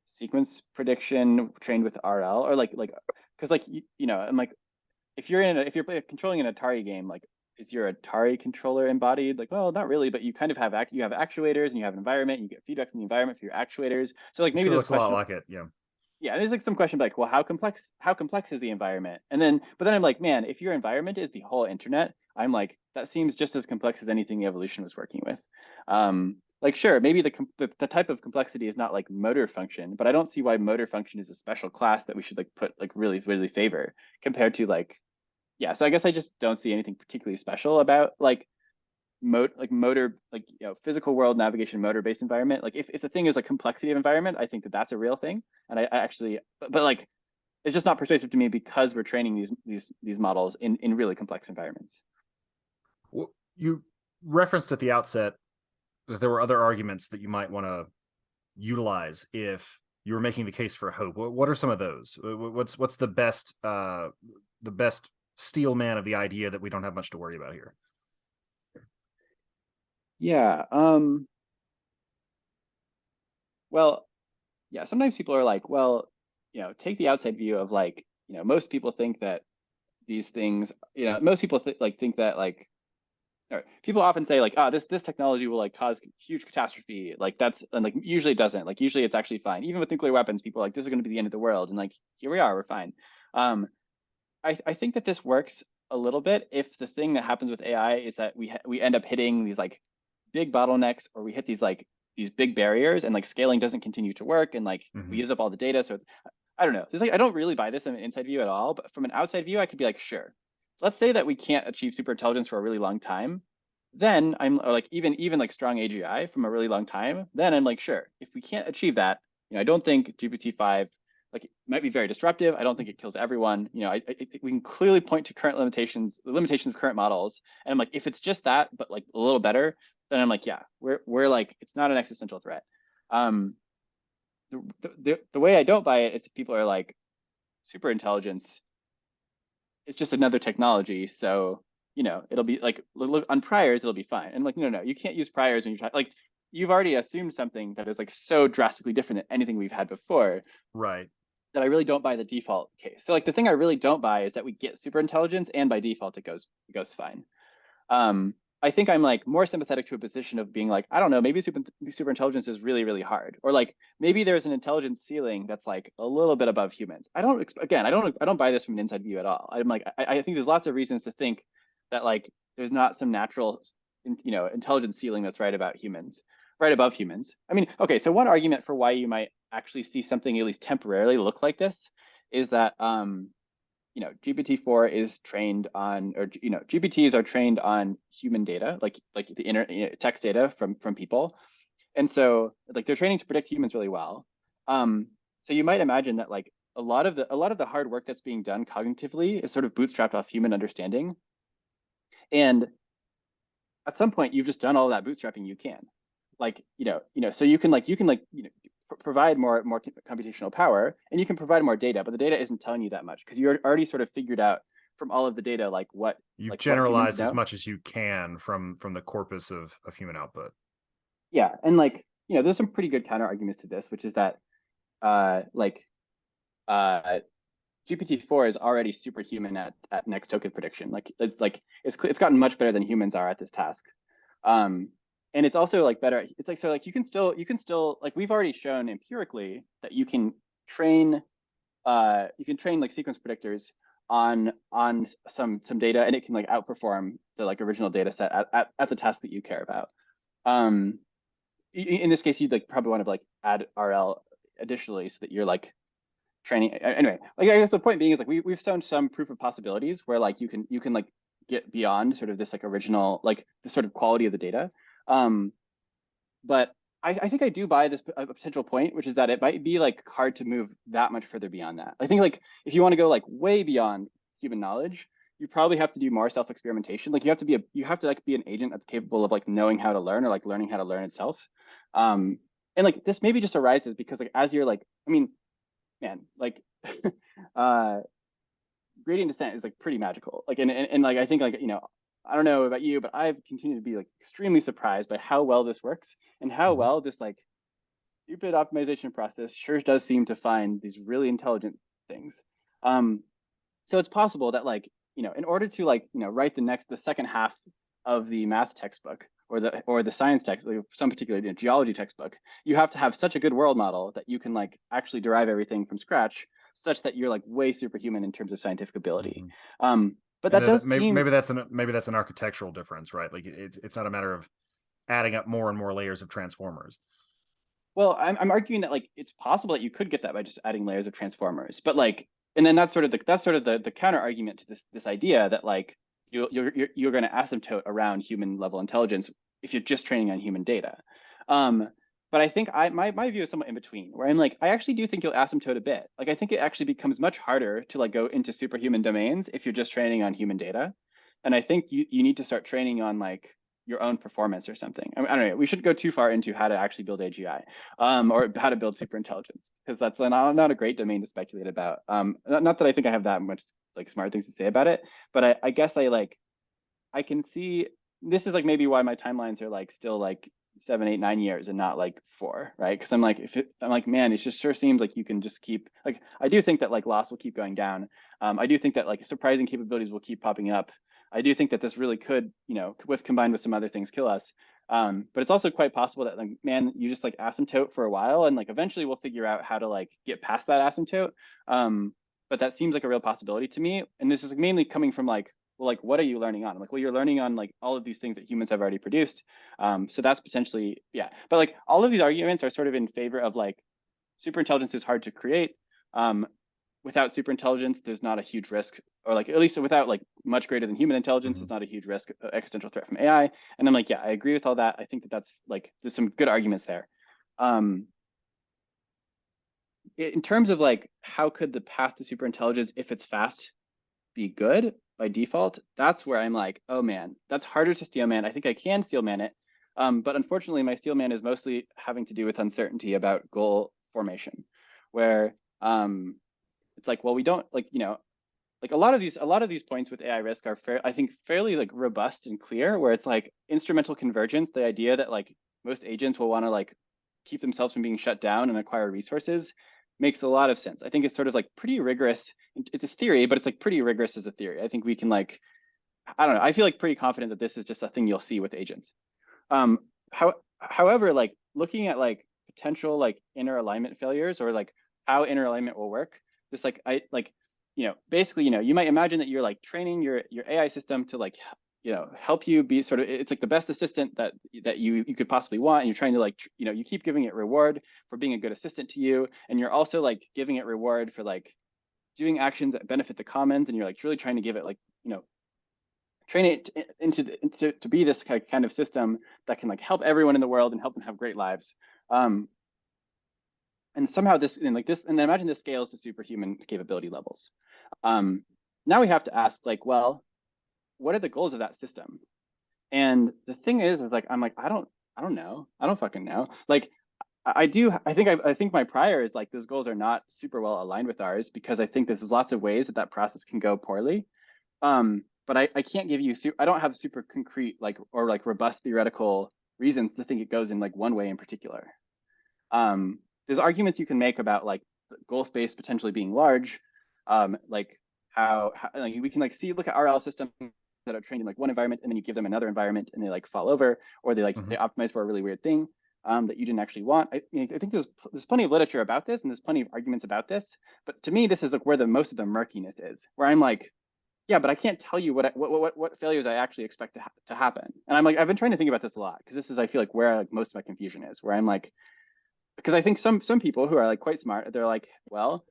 S2: sequence prediction trained with RL or like because like you know I'm like if you're controlling an Atari game, like is your Atari controller embodied? Like, well, not really, but you kind of have you have actuators and you have an environment, and you get feedback from the environment for your actuators. So like maybe
S1: Sure
S2: there's a
S1: looks a lot
S2: question.
S1: like it. Yeah.
S2: Yeah, there's like some question like, well, how complex is the environment? And then, but then I'm like, man, if your environment is the whole internet, I'm like, that seems just as complex as anything evolution was working with. Like, sure, maybe the type of complexity is not like motor function, but I don't see why motor function is a special class that we should like put like really, really favor compared to like, yeah. So I guess I just don't see anything particularly special about like motor, like physical world navigation motor based environment. Like if the thing is like complexity of environment, I think that that's a real thing. And I actually, but like it's just not persuasive to me because we're training these models in really complex environments.
S1: Well, you referenced at the outset that there were other arguments that you might want to utilize if you were making the case for hope. What are some of those? What's the best steel man of the idea that we don't have much to worry about here?
S2: Yeah. Well, yeah. Sometimes people are like, well, take the outside view of like, most people think that these things, most people think that like, or people often say like, this technology will like cause huge catastrophe. Like and like usually it doesn't. Like usually it's actually fine. Even with nuclear weapons, people are like, this is going to be the end of the world, and like here we are, we're fine. Um, I think that this works a little bit if the thing that happens with AI is that we end up hitting these like big bottlenecks, or we hit these big barriers, and like scaling doesn't continue to work, and like we use up all the data. So I don't know. It's like I don't really buy this from an inside view at all, but from an outside view, I could be like, sure. Let's say that we can't achieve super intelligence for a really long time. Then I'm like even like strong AGI from a really long time. Then I'm like, sure. If we can't achieve that, I don't think GPT-5 like it might be very disruptive. I don't think it kills everyone. We can clearly point to current limitations, the limitations of current models. And I'm like, if it's just that, but like a little better, then I'm like, yeah, we're like, it's not an existential threat. The way I don't buy it is people are like, super intelligence, it's just another technology. So, it'll be like, look on priors, it'll be fine. And like, no, you can't use priors when you're trying, like, you've already assumed something that is like so drastically different than anything we've had before.
S1: Right.
S2: That I really don't buy the default case. So like the thing I really don't buy is that we get super intelligence and by default it goes fine. I think I'm like more sympathetic to a position of being like, I don't know, maybe super intelligence is really, really hard. Or like maybe there's an intelligence ceiling that's like a little bit above humans. I don't buy this from an inside view at all. I'm like, I think there's lots of reasons to think that like there's not some natural intelligence ceiling that's right above humans. I mean, okay, so one argument for why you might actually see something at least temporarily look like this is that GPT-4 is trained on, or GPTs are trained on human data, like the inner text data from people, and so like they're training to predict humans really well. So you might imagine that like a lot of the hard work that's being done cognitively is sort of bootstrapped off human understanding, and at some point you've just done all that bootstrapping you can, like so you can provide more computational power, and you can provide more data, but the data isn't telling you that much because you're already sort of figured out from all of the data like what
S1: you've
S2: like
S1: generalized
S2: as
S1: much as you can from the corpus of human output.
S2: Yeah, and like there's some pretty good counter arguments to this, which is that like GPT-4 is already superhuman at next token prediction. Like it's gotten much better than humans are at this task. And it's also like better. It's like, so like you can still like we've already shown empirically that you can train like sequence predictors on some data, and it can like outperform the like original data set at the task that you care about. In this case, you'd like probably want to like add RL additionally so that you're like training anyway. Like I guess the point being is like we've shown some proof of possibilities where like you can like get beyond sort of this like original like the sort of quality of the data. But I think I do buy this a potential point, which is that it might be like hard to move that much further beyond that. I think like if you want to go like way beyond human knowledge, you probably have to do more self-experimentation. Like you have to like be an agent that's capable of like knowing how to learn or like learning how to learn itself. and like this maybe just arises because like as you're like, I mean, man, like uh gradient descent is like pretty magical. Like and like I think like, I don't know about you, but I've continued to be like extremely surprised by how well this works and how well this like stupid optimization process sure does seem to find these really intelligent things. Um, so it's possible that like, in order to like, write the second half of the math textbook or the science text, like some particular geology textbook, you have to have such a good world model that you can like actually derive everything from scratch, such that you're like way superhuman in terms of scientific ability. But
S1: And
S2: that does
S1: maybe,
S2: seem
S1: maybe that's an architectural difference, right? Like it's not a matter of adding up more and more layers of transformers.
S2: well, I'm arguing that like it's possible that you could get that by just adding layers of transformers, but like, and then that's sort of the counter argument to this idea that like you're going to asymptote around human level intelligence if you're just training on human data. Um, but I think my view is somewhat in between, where I'm like I actually do think you'll asymptote a bit. Like I think it actually becomes much harder to like go into superhuman domains if you're just training on human data, and I think you need to start training on like your own performance or something. I don't know. We should go too far into how to actually build AGI, or how to build superintelligence, because that's not a great domain to speculate about. Not that I think I have that much like smart things to say about it, but I guess I can see this is like maybe why my timelines are like still like 7, 8, 9 years and not like 4, right? Because I'm like I'm like, man, it just sure seems like you can just keep like I do think that like loss will keep going down. I do think that like surprising capabilities will keep popping up. I do think that this really could, with combined with some other things, kill us. But it's also quite possible that like, man, you just like asymptote for a while, and like eventually we'll figure out how to like get past that asymptote. But that seems like a real possibility to me. And this is mainly coming from like, well, like, what are you learning on? I'm like, well, you're learning on like all of these things that humans have already produced. So that's potentially, yeah. But like all of these arguments are sort of in favor of like superintelligence is hard to create. Without superintelligence, there's not a huge risk, or like at least without like much greater than human intelligence, there's not a huge risk, existential threat from AI. And I'm like, yeah, I agree with all that. I think that that's like there's some good arguments there. Um, in terms of like how could the path to superintelligence, if it's fast, be good by default? That's where I'm like, oh man, that's harder to steelman. I think I can steelman it, but unfortunately, my steelman is mostly having to do with uncertainty about goal formation, where it's like, well, we don't like, like a lot of these points with AI risk are I think fairly like robust and clear, where it's like instrumental convergence, the idea that like most agents will want to like keep themselves from being shut down and acquire resources makes a lot of sense. I think it's sort of like pretty rigorous. It's a theory, but it's like pretty rigorous as a theory. I think we can like, I don't know, I feel like pretty confident that this is just a thing you'll see with agents. Um, however, like looking at like potential like inner alignment failures, or like how inner alignment will work, this like I like, basically, you might imagine that you're like training your AI system to like, help you be sort of, it's like the best assistant that you could possibly want, and you're trying to like, you keep giving it reward for being a good assistant to you, and you're also like giving it reward for like doing actions that benefit the commons, and you're like really trying to give it like, train it into to be this kind of system that can like help everyone in the world and help them have great lives. And somehow this, and like this, and then imagine this scales to superhuman capability levels. Now we have to ask like, well, what are the goals of that system? And the thing is like, I'm like, I don't know. I don't fucking know. Like, I think my prior is like those goals are not super well aligned with ours, because I think there's lots of ways that process can go poorly. But I can't give you, I don't have super concrete like, or like robust theoretical reasons to think it goes in like one way in particular. There's arguments you can make about like goal space potentially being large, like how like we can like look at RL systems that are trained in like one environment, and then you give them another environment and they like fall over, or they like they optimize for a really weird thing that you didn't actually want. I think there's plenty of literature about this, and there's plenty of arguments about this, but to me this is like where the most of the murkiness is, where I'm like, yeah, but I can't tell you what failures I actually expect to happen. And I'm like, I've been trying to think about this a lot, because this is, I feel like, where like most of my confusion is, where I'm like, because I think some people who are like quite smart, they're like, well,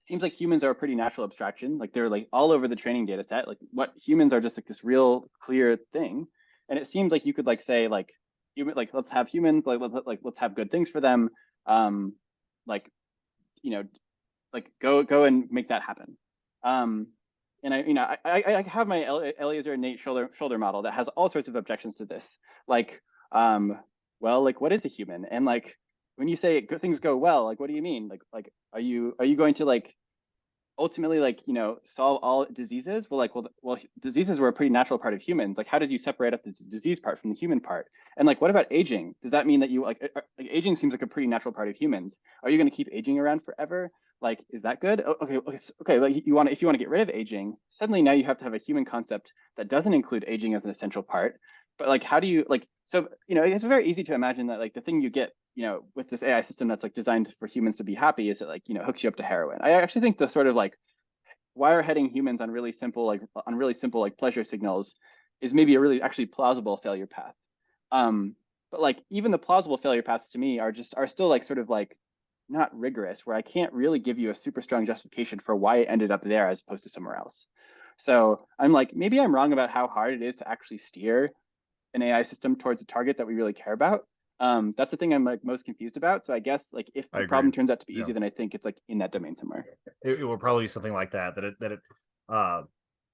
S2: seems like humans are a pretty natural abstraction. Like they're like all over the training data set. Like what humans are just like this real clear thing. And it seems like you could like say like let's have humans, let's have good things for them. Like, like go and make that happen. And I have my Eliezer Nate shoulder model that has all sorts of objections to this. Like, well, like what is a human? And like when you say good things go well, like what do you mean? Like are you going to like ultimately like solve all diseases? Well, diseases were a pretty natural part of humans. Like how did you separate up the disease part from the human part? And like what about aging? Does that mean that you like aging seems like a pretty natural part of humans? Are you going to keep aging around forever? Like is that good? Okay, like you want if you want to get rid of aging, suddenly now you have to have a human concept that doesn't include aging as an essential part. But like how do you like so it's very easy to imagine that like the thing you get with this AI system that's like designed for humans to be happy is it like hooks you up to heroin. I actually think the sort of like wire-heading humans on really simple like pleasure signals is maybe a really actually plausible failure path. But like even the plausible failure paths to me are still like sort of like not rigorous, where I can't really give you a super strong justification for why it ended up there as opposed to somewhere else. So I'm like, maybe I'm wrong about how hard it is to actually steer an AI system towards a target that we really care about. That's the thing I'm like most confused about. So I guess like if
S1: I
S2: the
S1: agree.
S2: problem turns out to be
S1: Yeah.
S2: easy, then I think it's like in that domain somewhere.
S1: It will probably be something like that it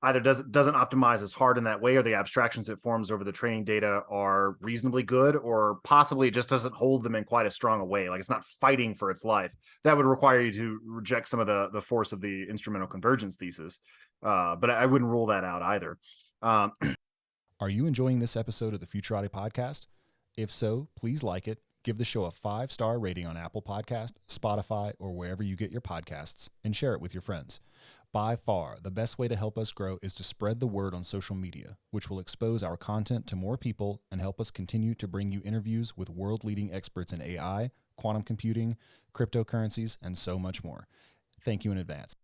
S1: either doesn't optimize as hard in that way, or the abstractions it forms over the training data are reasonably good, or possibly it just doesn't hold them in quite as strong a way. Like it's not fighting for its life. That would require you to reject some of the force of the instrumental convergence thesis. But I wouldn't rule that out either.
S3: Are you enjoying this episode of the Futurati podcast? If so, please like it, give the show a 5-star rating on Apple Podcast, Spotify, or wherever you get your podcasts, and share it with your friends. By far, the best way to help us grow is to spread the word on social media, which will expose our content to more people and help us continue to bring you interviews with world-leading experts in AI, quantum computing, cryptocurrencies, and so much more. Thank you in advance.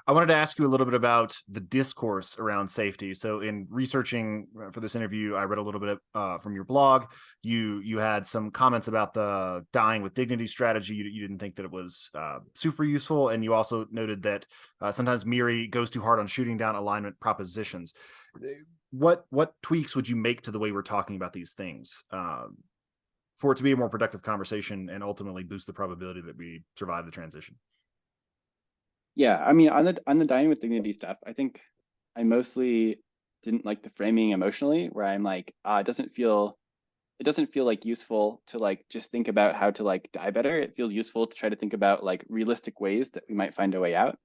S1: I wanted to ask you a little bit about the discourse around safety. So in researching for this interview, I read a little bit from your blog. You had some comments about the dying with dignity strategy. You didn't think that it was super useful. And you also noted that sometimes Miri goes too hard on shooting down alignment propositions. What tweaks would you make to the way we're talking about these things for it to be a more productive conversation and ultimately boost the probability that we survive the transition?
S2: Yeah, I mean, on the dining with dignity stuff, I think I mostly didn't like the framing emotionally, where I'm like, it doesn't feel like useful to like just think about how to like die better. It feels useful to try to think about like realistic ways that we might find a way out.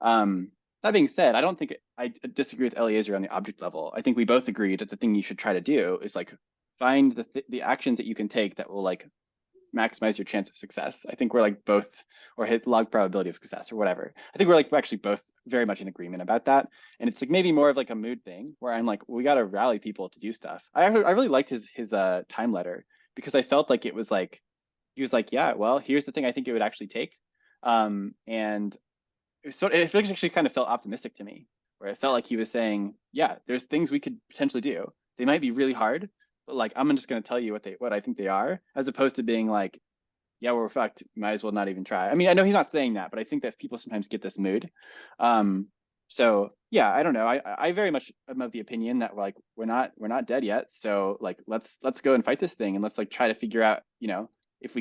S2: That being said, I don't think I disagree with Eliezer on the object level. I think we both agree that the thing you should try to do is like find the actions that you can take that will like maximize your chance of success. I think we're like both, or hit log probability of success or whatever. I think we're like actually both very much in agreement about that. And it's like maybe more of like a mood thing where I'm like, well, we got to rally people to do stuff. I really liked his time letter, because I felt like it was like, he was like, yeah, well, here's the thing I think it would actually take. And it actually kind of felt optimistic to me, where it felt like he was saying, yeah, there's things we could potentially do. They might be really hard, but like I'm just going to tell you what I think they are, as opposed to being like, yeah, we're fucked, might as well not even try. I mean, I know he's not saying that, but I think that people sometimes get this mood. So yeah, I don't know. I very much am of the opinion that like we're not dead yet. So like let's go and fight this thing, and let's like try to figure out if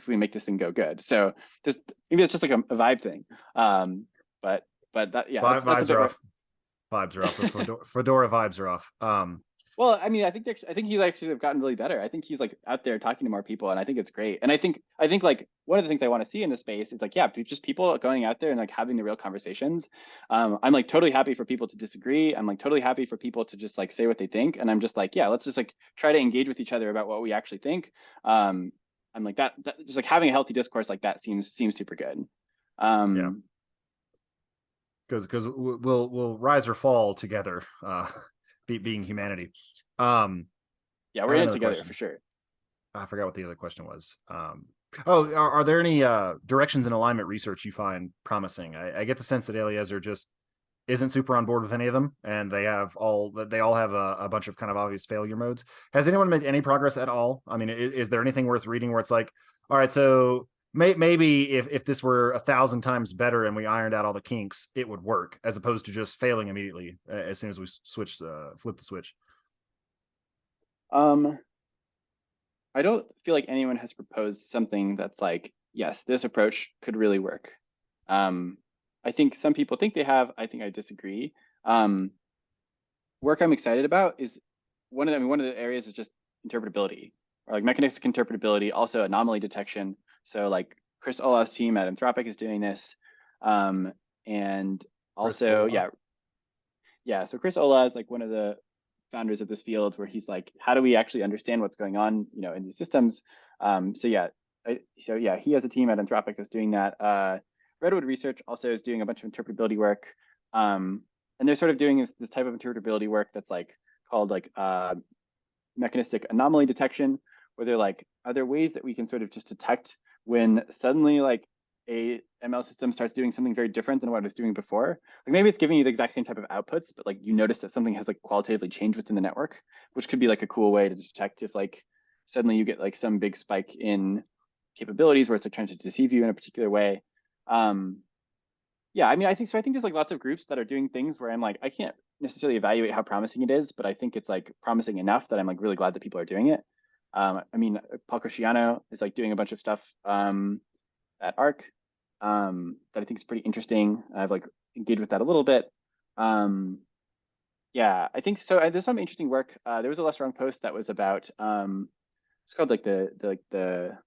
S2: we make this thing go good. So just maybe it's just like a vibe thing. But that yeah,
S1: Vibes are off. Vibes are off. The Fedora vibes are off.
S2: Well, I mean, I think he's actually have gotten really better. I think he's like out there talking to more people, and I think it's great. And I think like one of the things I want to see in this space is like, yeah, just people going out there and like having the real conversations. I'm like totally happy for people to disagree. I'm like totally happy for people to just like say what they think. And I'm just like, yeah, let's just like try to engage with each other about what we actually think. I'm like that just like having a healthy discourse like that seems super good.
S1: Yeah. Because we'll rise or fall together, being humanity.
S2: Yeah, we're in it together for sure.
S1: I forgot what the other question was. Are there any directions in alignment research you find promising? I get the sense that Eliezer just isn't super on board with any of them, and they all have a bunch of kind of obvious failure modes. Has anyone made any progress at all? I mean, is there anything worth reading where it's like, all right, so maybe if this were 1,000 times better and we ironed out all the kinks, it would work, as opposed to just failing immediately as soon as we flip the switch?
S2: I don't feel like anyone has proposed something that's like, yes, this approach could really work. I think some people think they have. I think I disagree. Work I'm excited about is one of the areas is just interpretability. or like mechanistic interpretability, also anomaly detection. So like Chris Ola's team at Anthropic is doing this. And also, so Chris Ola is like one of the founders of this field where he's like, how do we actually understand what's going on, in these systems? He has a team at Anthropic that's doing that. Redwood Research also is doing a bunch of interpretability work. And they're sort of doing this type of interpretability work that's like called like mechanistic anomaly detection, where they're like, are there ways that we can sort of just detect when suddenly like a ML system starts doing something very different than what it was doing before? Like maybe it's giving you the exact same type of outputs, but like you notice that something has like qualitatively changed within the network, which could be like a cool way to detect if like suddenly you get like some big spike in capabilities where it's like trying to deceive you in a particular way. I think there's like lots of groups that are doing things where I'm like, I can't necessarily evaluate how promising it is, but I think it's like promising enough that I'm like really glad that people are doing it. Paul Cresciano is like doing a bunch of stuff at ARC that I think is pretty interesting. I've like engaged with that a little bit. I think so. There's some interesting work. There was a less wrong post that was about it's called like the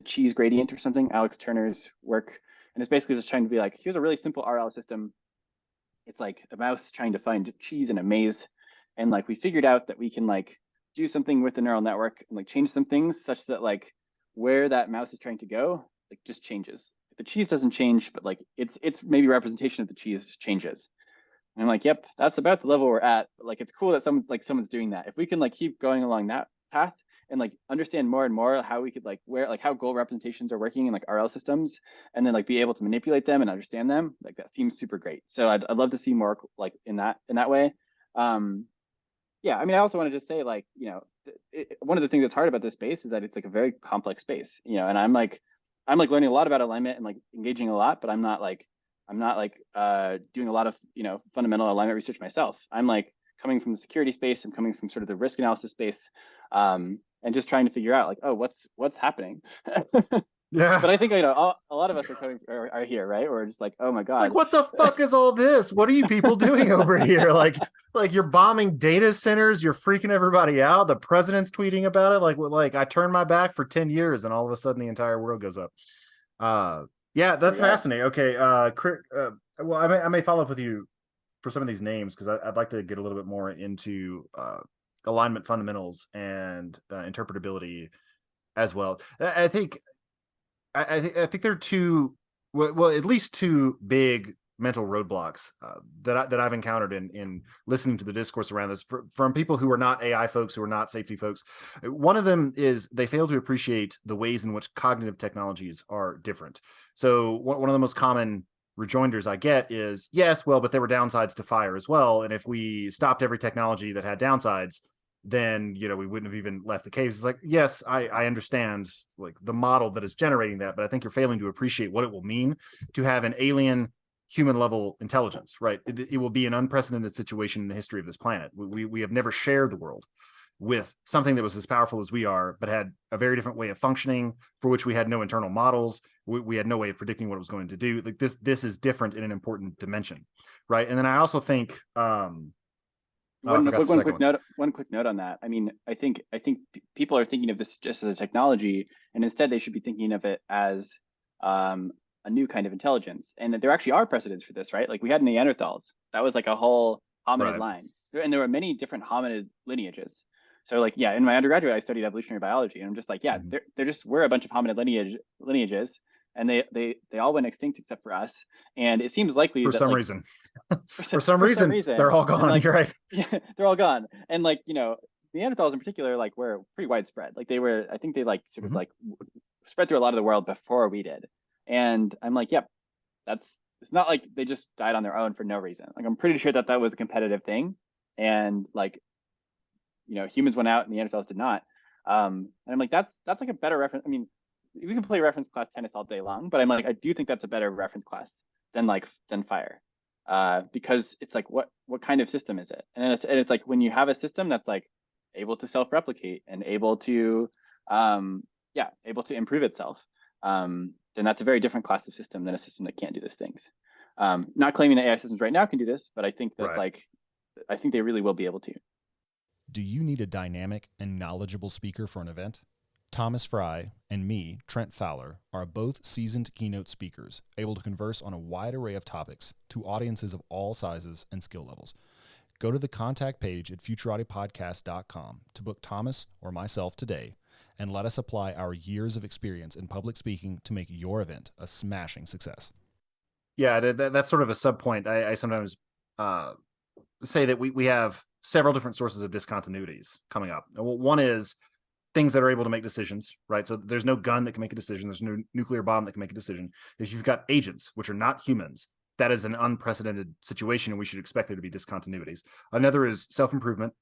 S2: cheese gradient or something. Alex Turner's work, and it's basically just trying to be like, here's a really simple RL system. It's like a mouse trying to find cheese in a maze, and like we figured out that we can like do something with the neural network and like change some things such that like where that mouse is trying to go like just changes. The cheese doesn't change, but like it's maybe representation of the cheese changes. And I'm like, yep, that's about the level we're at. But like it's cool that someone's doing that. If we can like keep going along that path and like understand more and more how we could like how goal representations are working in like RL systems, and then like be able to manipulate them and understand them, like that seems super great. So I'd love to see more like in that way. I also want to just say like, one of the things that's hard about this space is that it's like a very complex space, and I'm like learning a lot about alignment and like engaging a lot, but I'm not like doing a lot of, fundamental alignment research myself. I'm like coming from the security space. I'm coming from sort of the risk analysis space, and just trying to figure out like, oh, what's happening.
S1: Yeah.
S2: But I think, a lot of us are here, right? We're just like, oh my God.
S1: Like, what the fuck is all this? What are you people doing over here? Like you're bombing data centers. You're freaking everybody out. The president's tweeting about it. Like I turned my back for 10 years and all of a sudden the entire world goes up. That's fascinating. Okay. Well, I may follow up with you for some of these names because I'd like to get a little bit more into alignment fundamentals and interpretability as well. I think there are two, at least two big mental roadblocks that I've encountered in listening to the discourse around this from people who are not AI folks, who are not safety folks. One of them is they fail to appreciate the ways in which cognitive technologies are different. So one of the most common rejoinders I get is, yes, well, but there were downsides to fire as well. And if we stopped every technology that had downsides, then we wouldn't have even left the caves. It's like, yes, I understand like the model that is generating that, but I think you're failing to appreciate what it will mean to have an alien human level intelligence, right? It will be an unprecedented situation in the history of this planet. We have never shared the world with something that was as powerful as we are, but had a very different way of functioning for which we had no internal models. We had no way of predicting what it was going to do. Like this is different in an important dimension, right? And then I also think,
S2: one quick note on that. I mean, I think people are thinking of this just as a technology, and instead they should be thinking of it as a new kind of intelligence. And that there actually are precedents for this, right? Like we had Neanderthals. That was like a whole hominid line, and there were many different hominid lineages. So like, in my undergraduate, I studied evolutionary biology, and I'm just like, there just were a bunch of hominid lineages, and they all went extinct except for us. And it seems likely
S1: for
S2: that
S1: some reason, for some reason, they're all gone.
S2: Like,
S1: you're right.
S2: Yeah, they're all gone. And like, Neanderthals in particular, like were pretty widespread. Like I think they like sort of like spread through a lot of the world before we did. And I'm like, yep, it's not like they just died on their own for no reason. Like I'm pretty sure that was a competitive thing. And like, humans went out and Neanderthals did not. And I'm like, that's like a better reference. I mean, we can play reference class tennis all day long, but I'm like, I do think that's a better reference class than fire. Because it's like, what kind of system is it? And it's like when you have a system that's like able to self-replicate and able to improve itself, then that's a very different class of system than a system that can't do these things. Not claiming that AI systems right now can do this, but I think that I think they really will be able to.
S3: Do you need a dynamic and knowledgeable speaker for an event? Thomas Fry and me, Trent Fowler, are both seasoned keynote speakers, able to converse on a wide array of topics to audiences of all sizes and skill levels. Go to the contact page at futuraudiopodcast.com to book Thomas or myself today, and let us apply our years of experience in public speaking to make your event a smashing success.
S1: Yeah, that's sort of a sub point. I sometimes say that we have several different sources of discontinuities coming up. One is things that are able to make decisions, right? So there's no gun that can make a decision. There's no nuclear bomb that can make a decision. If you've got agents, which are not humans, that is an unprecedented situation, and we should expect there to be discontinuities. Another is self-improvement.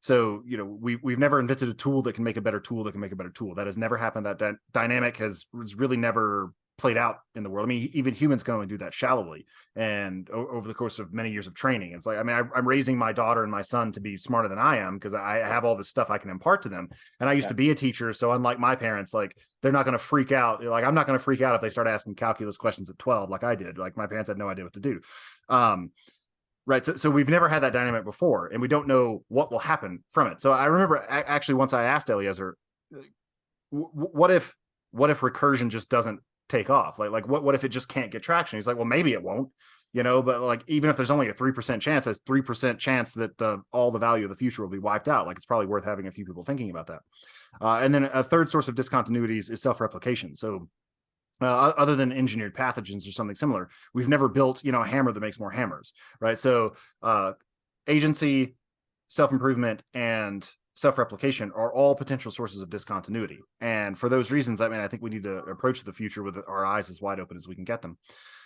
S1: So, we've never invented a tool that can make a better tool that can make a better tool. That has never happened. That dynamic has really never played out in the world. I mean, even humans can only do that shallowly and over the course of many years of training. It's like, I mean, I'm raising my daughter and my son to be smarter than I am because I have all this stuff I can impart to them. And I used to be a teacher. So unlike my parents, like they're not going to freak out. Like I'm not going to freak out if they start asking calculus questions at 12, like I did. Like my parents had no idea what to do. Right. So we've never had that dynamic before, and we don't know what will happen from it. So I remember actually once I asked Eliezer, what if recursion just doesn't take off? Like what if it just can't get traction? He's like, well, maybe it won't, but like even if there's only a 3% chance, there's 3% chance that all the value of the future will be wiped out. Like it's probably worth having a few people thinking about that. And then a third source of discontinuities is self-replication. So other than engineered pathogens or something similar, we've never built, a hammer that makes more hammers, right? So agency, self-improvement, and self-replication are all potential sources of discontinuity. And for those reasons, I mean, I think we need to approach the future with our eyes as wide open as we can get them.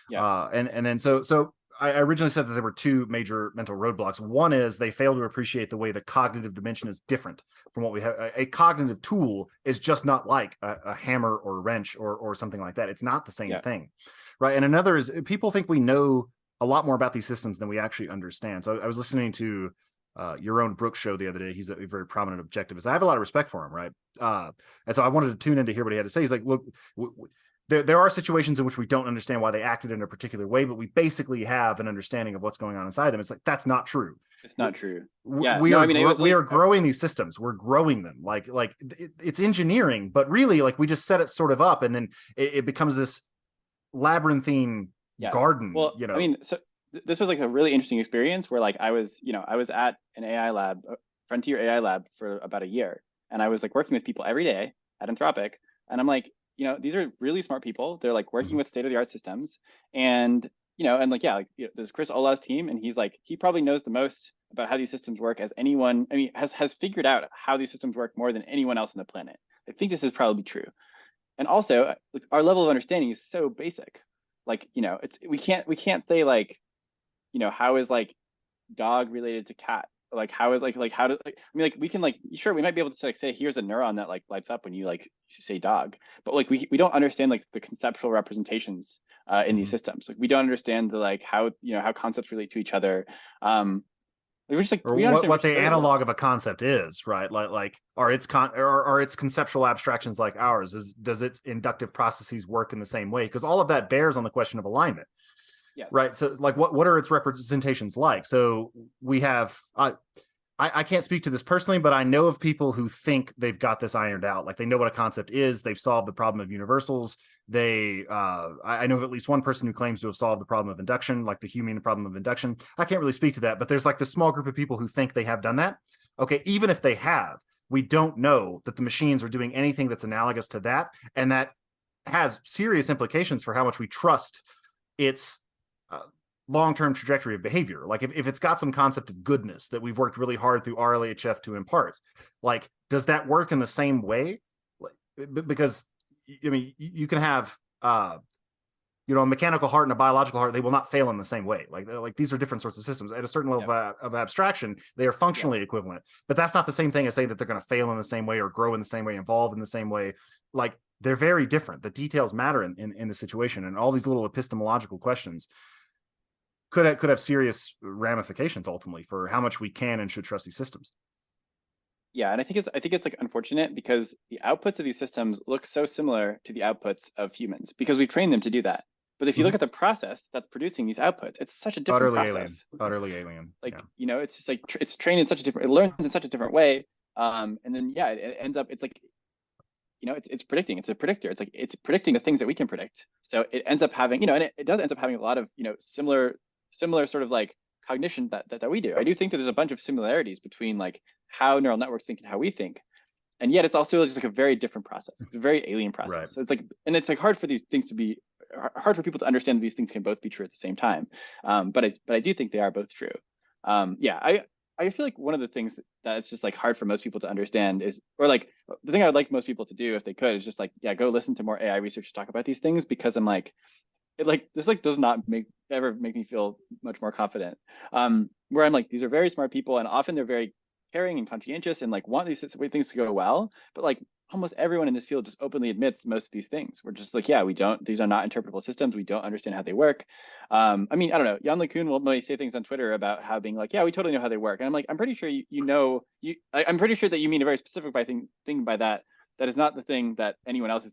S1: Yeah. And then so I originally said that there were two major mental roadblocks. One is they fail to appreciate the way the cognitive dimension is different from what we have. A cognitive tool is just not like a hammer or a wrench or something like that. It's not the same thing, right? And another is people think we know a lot more about these systems than we actually understand. So I was listening to your own Brooks show the other day. He's a very prominent objectivist. I have a lot of respect for him, right? And so I wanted to tune in to hear what he had to say. He's like, look, there are situations in which we don't understand why they acted in a particular way, but we basically have an understanding of what's going on inside them. It's like, that's not true.
S2: It's not true.
S1: We are growing these systems. We're growing them. Like it's engineering, but really like we just set it sort of up and then it becomes this labyrinthine garden.
S2: Well, I mean, so this was like a really interesting experience where like I was at an AI lab, Frontier AI lab for about a year. And I was like working with people every day at Anthropic. And I'm like, these are really smart people. They're like working with state-of-the-art systems, and there's Chris Ola's team, and he's like, he probably knows the most about how these systems work as anyone. I mean, has figured out how these systems work more than anyone else on the planet. I think this is probably true. And also, like, our level of understanding is so basic. Like, we can't say like, how is like dog related to cat? Like how is how do I mean, like we can like, sure, we might be able to say here's a neuron that like lights up when you like say dog, but like we don't understand like the conceptual representations in these systems. Like we don't understand the like how concepts relate to each other. We're just like,
S1: or what the analog of a concept is, right? Like are its conceptual abstractions like ours? Does its inductive processes work in the same way? Because all of that bears on the question of alignment.
S2: Yes.
S1: Right. So like what are its representations like? So we have I can't speak to this personally, but I know of people who think they've got this ironed out. Like they know what a concept is. They've solved the problem of universals. I know of at least one person who claims to have solved the problem of induction, like the Humean problem of induction. I can't really speak to that, but there's like this small group of people who think they have done that. Okay, even if they have, we don't know that the machines are doing anything that's analogous to that. And that has serious implications for how much we trust its long-term trajectory of behavior. Like if it's got some concept of goodness that we've worked really hard through RLHF to impart, like, does that work in the same way? Because I mean, you can have, a mechanical heart and a biological heart, they will not fail in the same way. Like these are different sorts of systems. At a certain level of abstraction, they are functionally equivalent, but that's not the same thing as saying that they're going to fail in the same way or grow in the same way, evolve in the same way. Like they're very different. The details matter in the situation, and all these little epistemological questions could have serious ramifications ultimately for how much we can and should trust these systems.
S2: Yeah, and I think it's like unfortunate because the outputs of these systems look so similar to the outputs of humans because we've trained them to do that. But if you look at the process that's producing these outputs, it's such a different process.
S1: Utterly alien.
S2: Like,
S1: Yeah.
S2: you know, it's just like it's trained in such a different, it learns in such a different way. And then yeah, it ends up, it's like, you know, it's predicting, it's a predictor. It's like it's predicting the things that we can predict. So it ends up having, you know, and it does end up having a lot of, you know, similar sort of like cognition that we do. I do think that there's a bunch of similarities between like how neural networks think and how we think. And yet it's also just like a very different process. It's a very alien process.
S1: Right.
S2: So it's like, and it's like hard for these things to be, hard for people to understand that these things can both be true at the same time. But I do think they are both true. Yeah, I feel like one of the things that it's just like hard for most people to understand is, or like the thing I would like most people to do if they could is just like, yeah, go listen to more AI research talk about these things, because I'm like, it like this like does not ever make me feel much more confident. Where I'm like, these are very smart people, and often they're very caring and conscientious and like want these things to go well, but like almost everyone in this field just openly admits most of these things. We're just like, yeah, these are not interpretable systems. We don't understand how they work. I mean, I don't know. Jan LeCun will maybe say things on Twitter about how being like, yeah, we totally know how they work. And I'm like, I'm pretty sure I'm pretty sure that you mean a very specific thing by that. That is not the thing that anyone else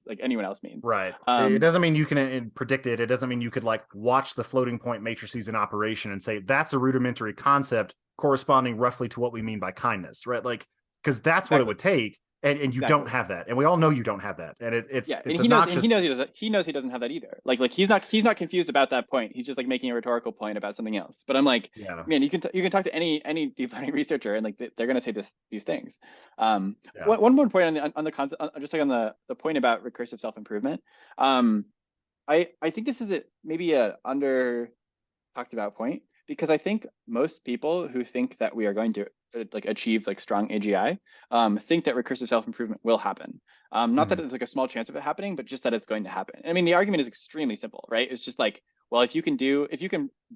S2: means.
S1: Right. It doesn't mean you can predict it. It doesn't mean you could like watch the floating point matrices in operation and say that's a rudimentary concept corresponding roughly to what we mean by kindness, right? Like, because that's what it would take, and you don't have that, and we all know you don't have that, and it's obnoxious.
S2: He knows he doesn't have that either. Like he's not confused about that point. He's just like making a rhetorical point about something else. But I'm like, yeah, man, you can talk to any deep learning researcher, and like they're gonna say these things. One more point on the concept, just like on the point about recursive self improvement. I think this is maybe a under talked about point, because I think most people who think that we are going to like achieve like strong AGI think that recursive self-improvement will happen. Not that it's like a small chance of it happening, but just that it's going to happen. I mean, the argument is extremely simple, right? It's just like, well, if you can do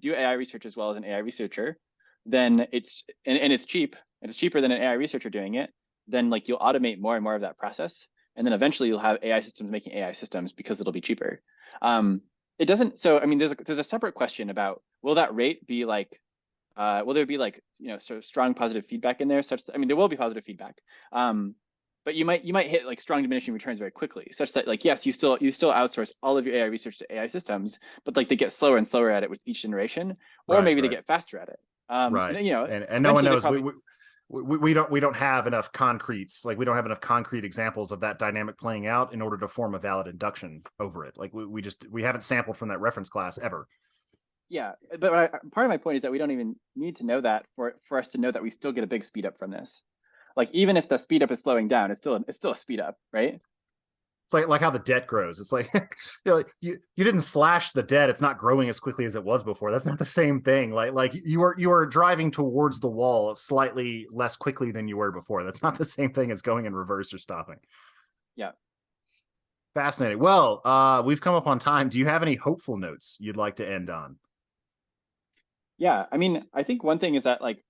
S2: AI research as well as an AI researcher, then it's cheap, and it's cheaper than an AI researcher doing it, then like you'll automate more and more of that process. And then eventually you'll have AI systems making AI systems because it'll be cheaper. It doesn't, so I mean, there's a separate question about, will that rate be like, will there be like, you know, sort of strong positive feedback in there such that, I mean, there will be positive feedback. But you might hit like strong diminishing returns very quickly, such that like, yes, you still outsource all of your AI research to AI systems, but like they get slower and slower at it with each generation, or maybe they get faster at it.
S1: Right.
S2: And, you know,
S1: and no one knows. We don't have enough concretes. Like we don't have enough concrete examples of that dynamic playing out in order to form a valid induction over it. Like we haven't sampled from that reference class ever.
S2: Yeah, but part of my point is that we don't even need to know that for us to know that we still get a big speed up from this. Like even if the speed up is slowing down, it's still a speed up, right?
S1: It's like how the debt grows. It's like you didn't slash the debt. It's not growing as quickly as it was before. That's not the same thing. Like you are driving towards the wall slightly less quickly than you were before. That's not the same thing as going in reverse or stopping.
S2: Yeah.
S1: Fascinating. Well, we've come up on time. Do you have any hopeful notes you'd like to end on?
S2: Yeah, I mean, I think one thing is that like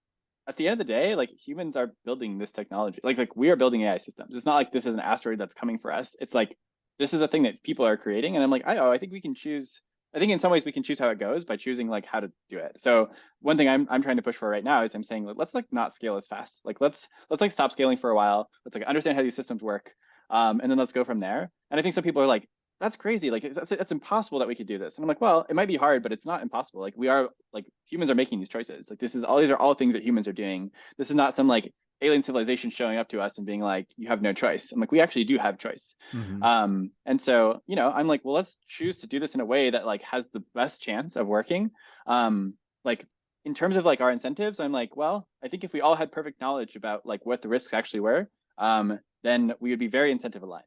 S2: at the end of the day, like humans are building this technology. Like we are building AI systems. It's not like this is an asteroid that's coming for us. It's like this is a thing that people are creating. And I'm like, I think we can choose. I think in some ways we can choose how it goes by choosing like how to do it. So one thing I'm trying to push for right now is I'm saying let's like not scale as fast. Like let's like stop scaling for a while. Let's like understand how these systems work. And then let's go from there. And I think some people are like, that's crazy. Like that's impossible that we could do this. And I'm like, well, it might be hard, but it's not impossible. Like we are like humans are making these choices. Like these are all things that humans are doing. This is not some like alien civilization showing up to us and being like, you have no choice. I'm like, we actually do have choice. And so, you know, I'm like, well, let's choose to do this in a way that like has the best chance of working. Like in terms of like our incentives, I'm like, well, I think if we all had perfect knowledge about like what the risks actually were, then we would be very incentive aligned.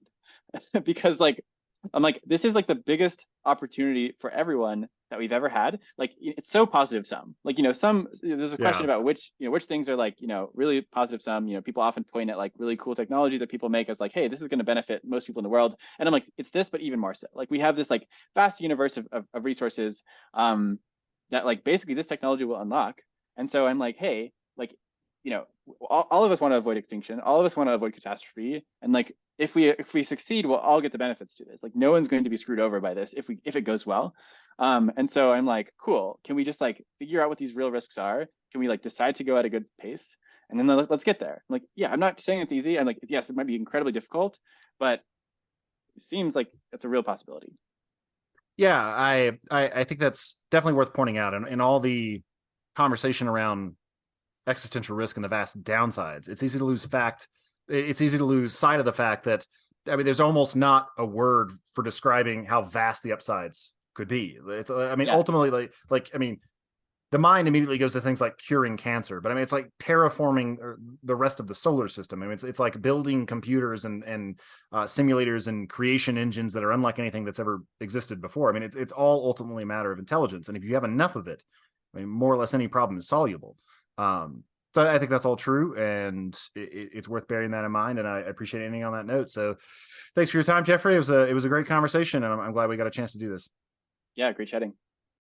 S2: Because like I'm like, this is like the biggest opportunity for everyone that we've ever had. Like it's so positive sum. Like, you know, there's a question about which things are like, you know, really positive sum. You know, people often point at like really cool technology that people make as like, hey, this is going to benefit most people in the world. And I'm like, it's this, but even more so. Like we have this like vast universe of resources that like basically this technology will unlock. And so I'm like, hey, like, you know, all of us want to avoid extinction. All of us want to avoid catastrophe. And like, if we succeed, we'll all get the benefits to this. Like no one's going to be screwed over by this if it goes well. And so I'm like, cool. Can we just like figure out what these real risks are? Can we like decide to go at a good pace? And then let's get there. I'm like, yeah, I'm not saying it's easy. I'm like, yes, it might be incredibly difficult, but it seems like it's a real possibility.
S1: Yeah, I think that's definitely worth pointing out. And in all the conversation around existential risk and the vast downsides, it's easy to lose sight of the fact that, I mean, there's almost not a word for describing how vast the upsides could be. It's, I mean,
S2: Yeah.
S1: ultimately, I mean, the mind immediately goes to things like curing cancer, but I mean, it's like terraforming the rest of the solar system. I mean, it's like building computers and simulators and creation engines that are unlike anything that's ever existed before. I mean, it's all ultimately a matter of intelligence, and if you have enough of it, I mean, more or less any problem is soluble. So I think that's all true, and it's worth bearing that in mind. And I appreciate ending on that note. So, thanks for your time, Jeffrey. It was a great conversation, and I'm glad we got a chance to do this.
S2: Yeah, great chatting.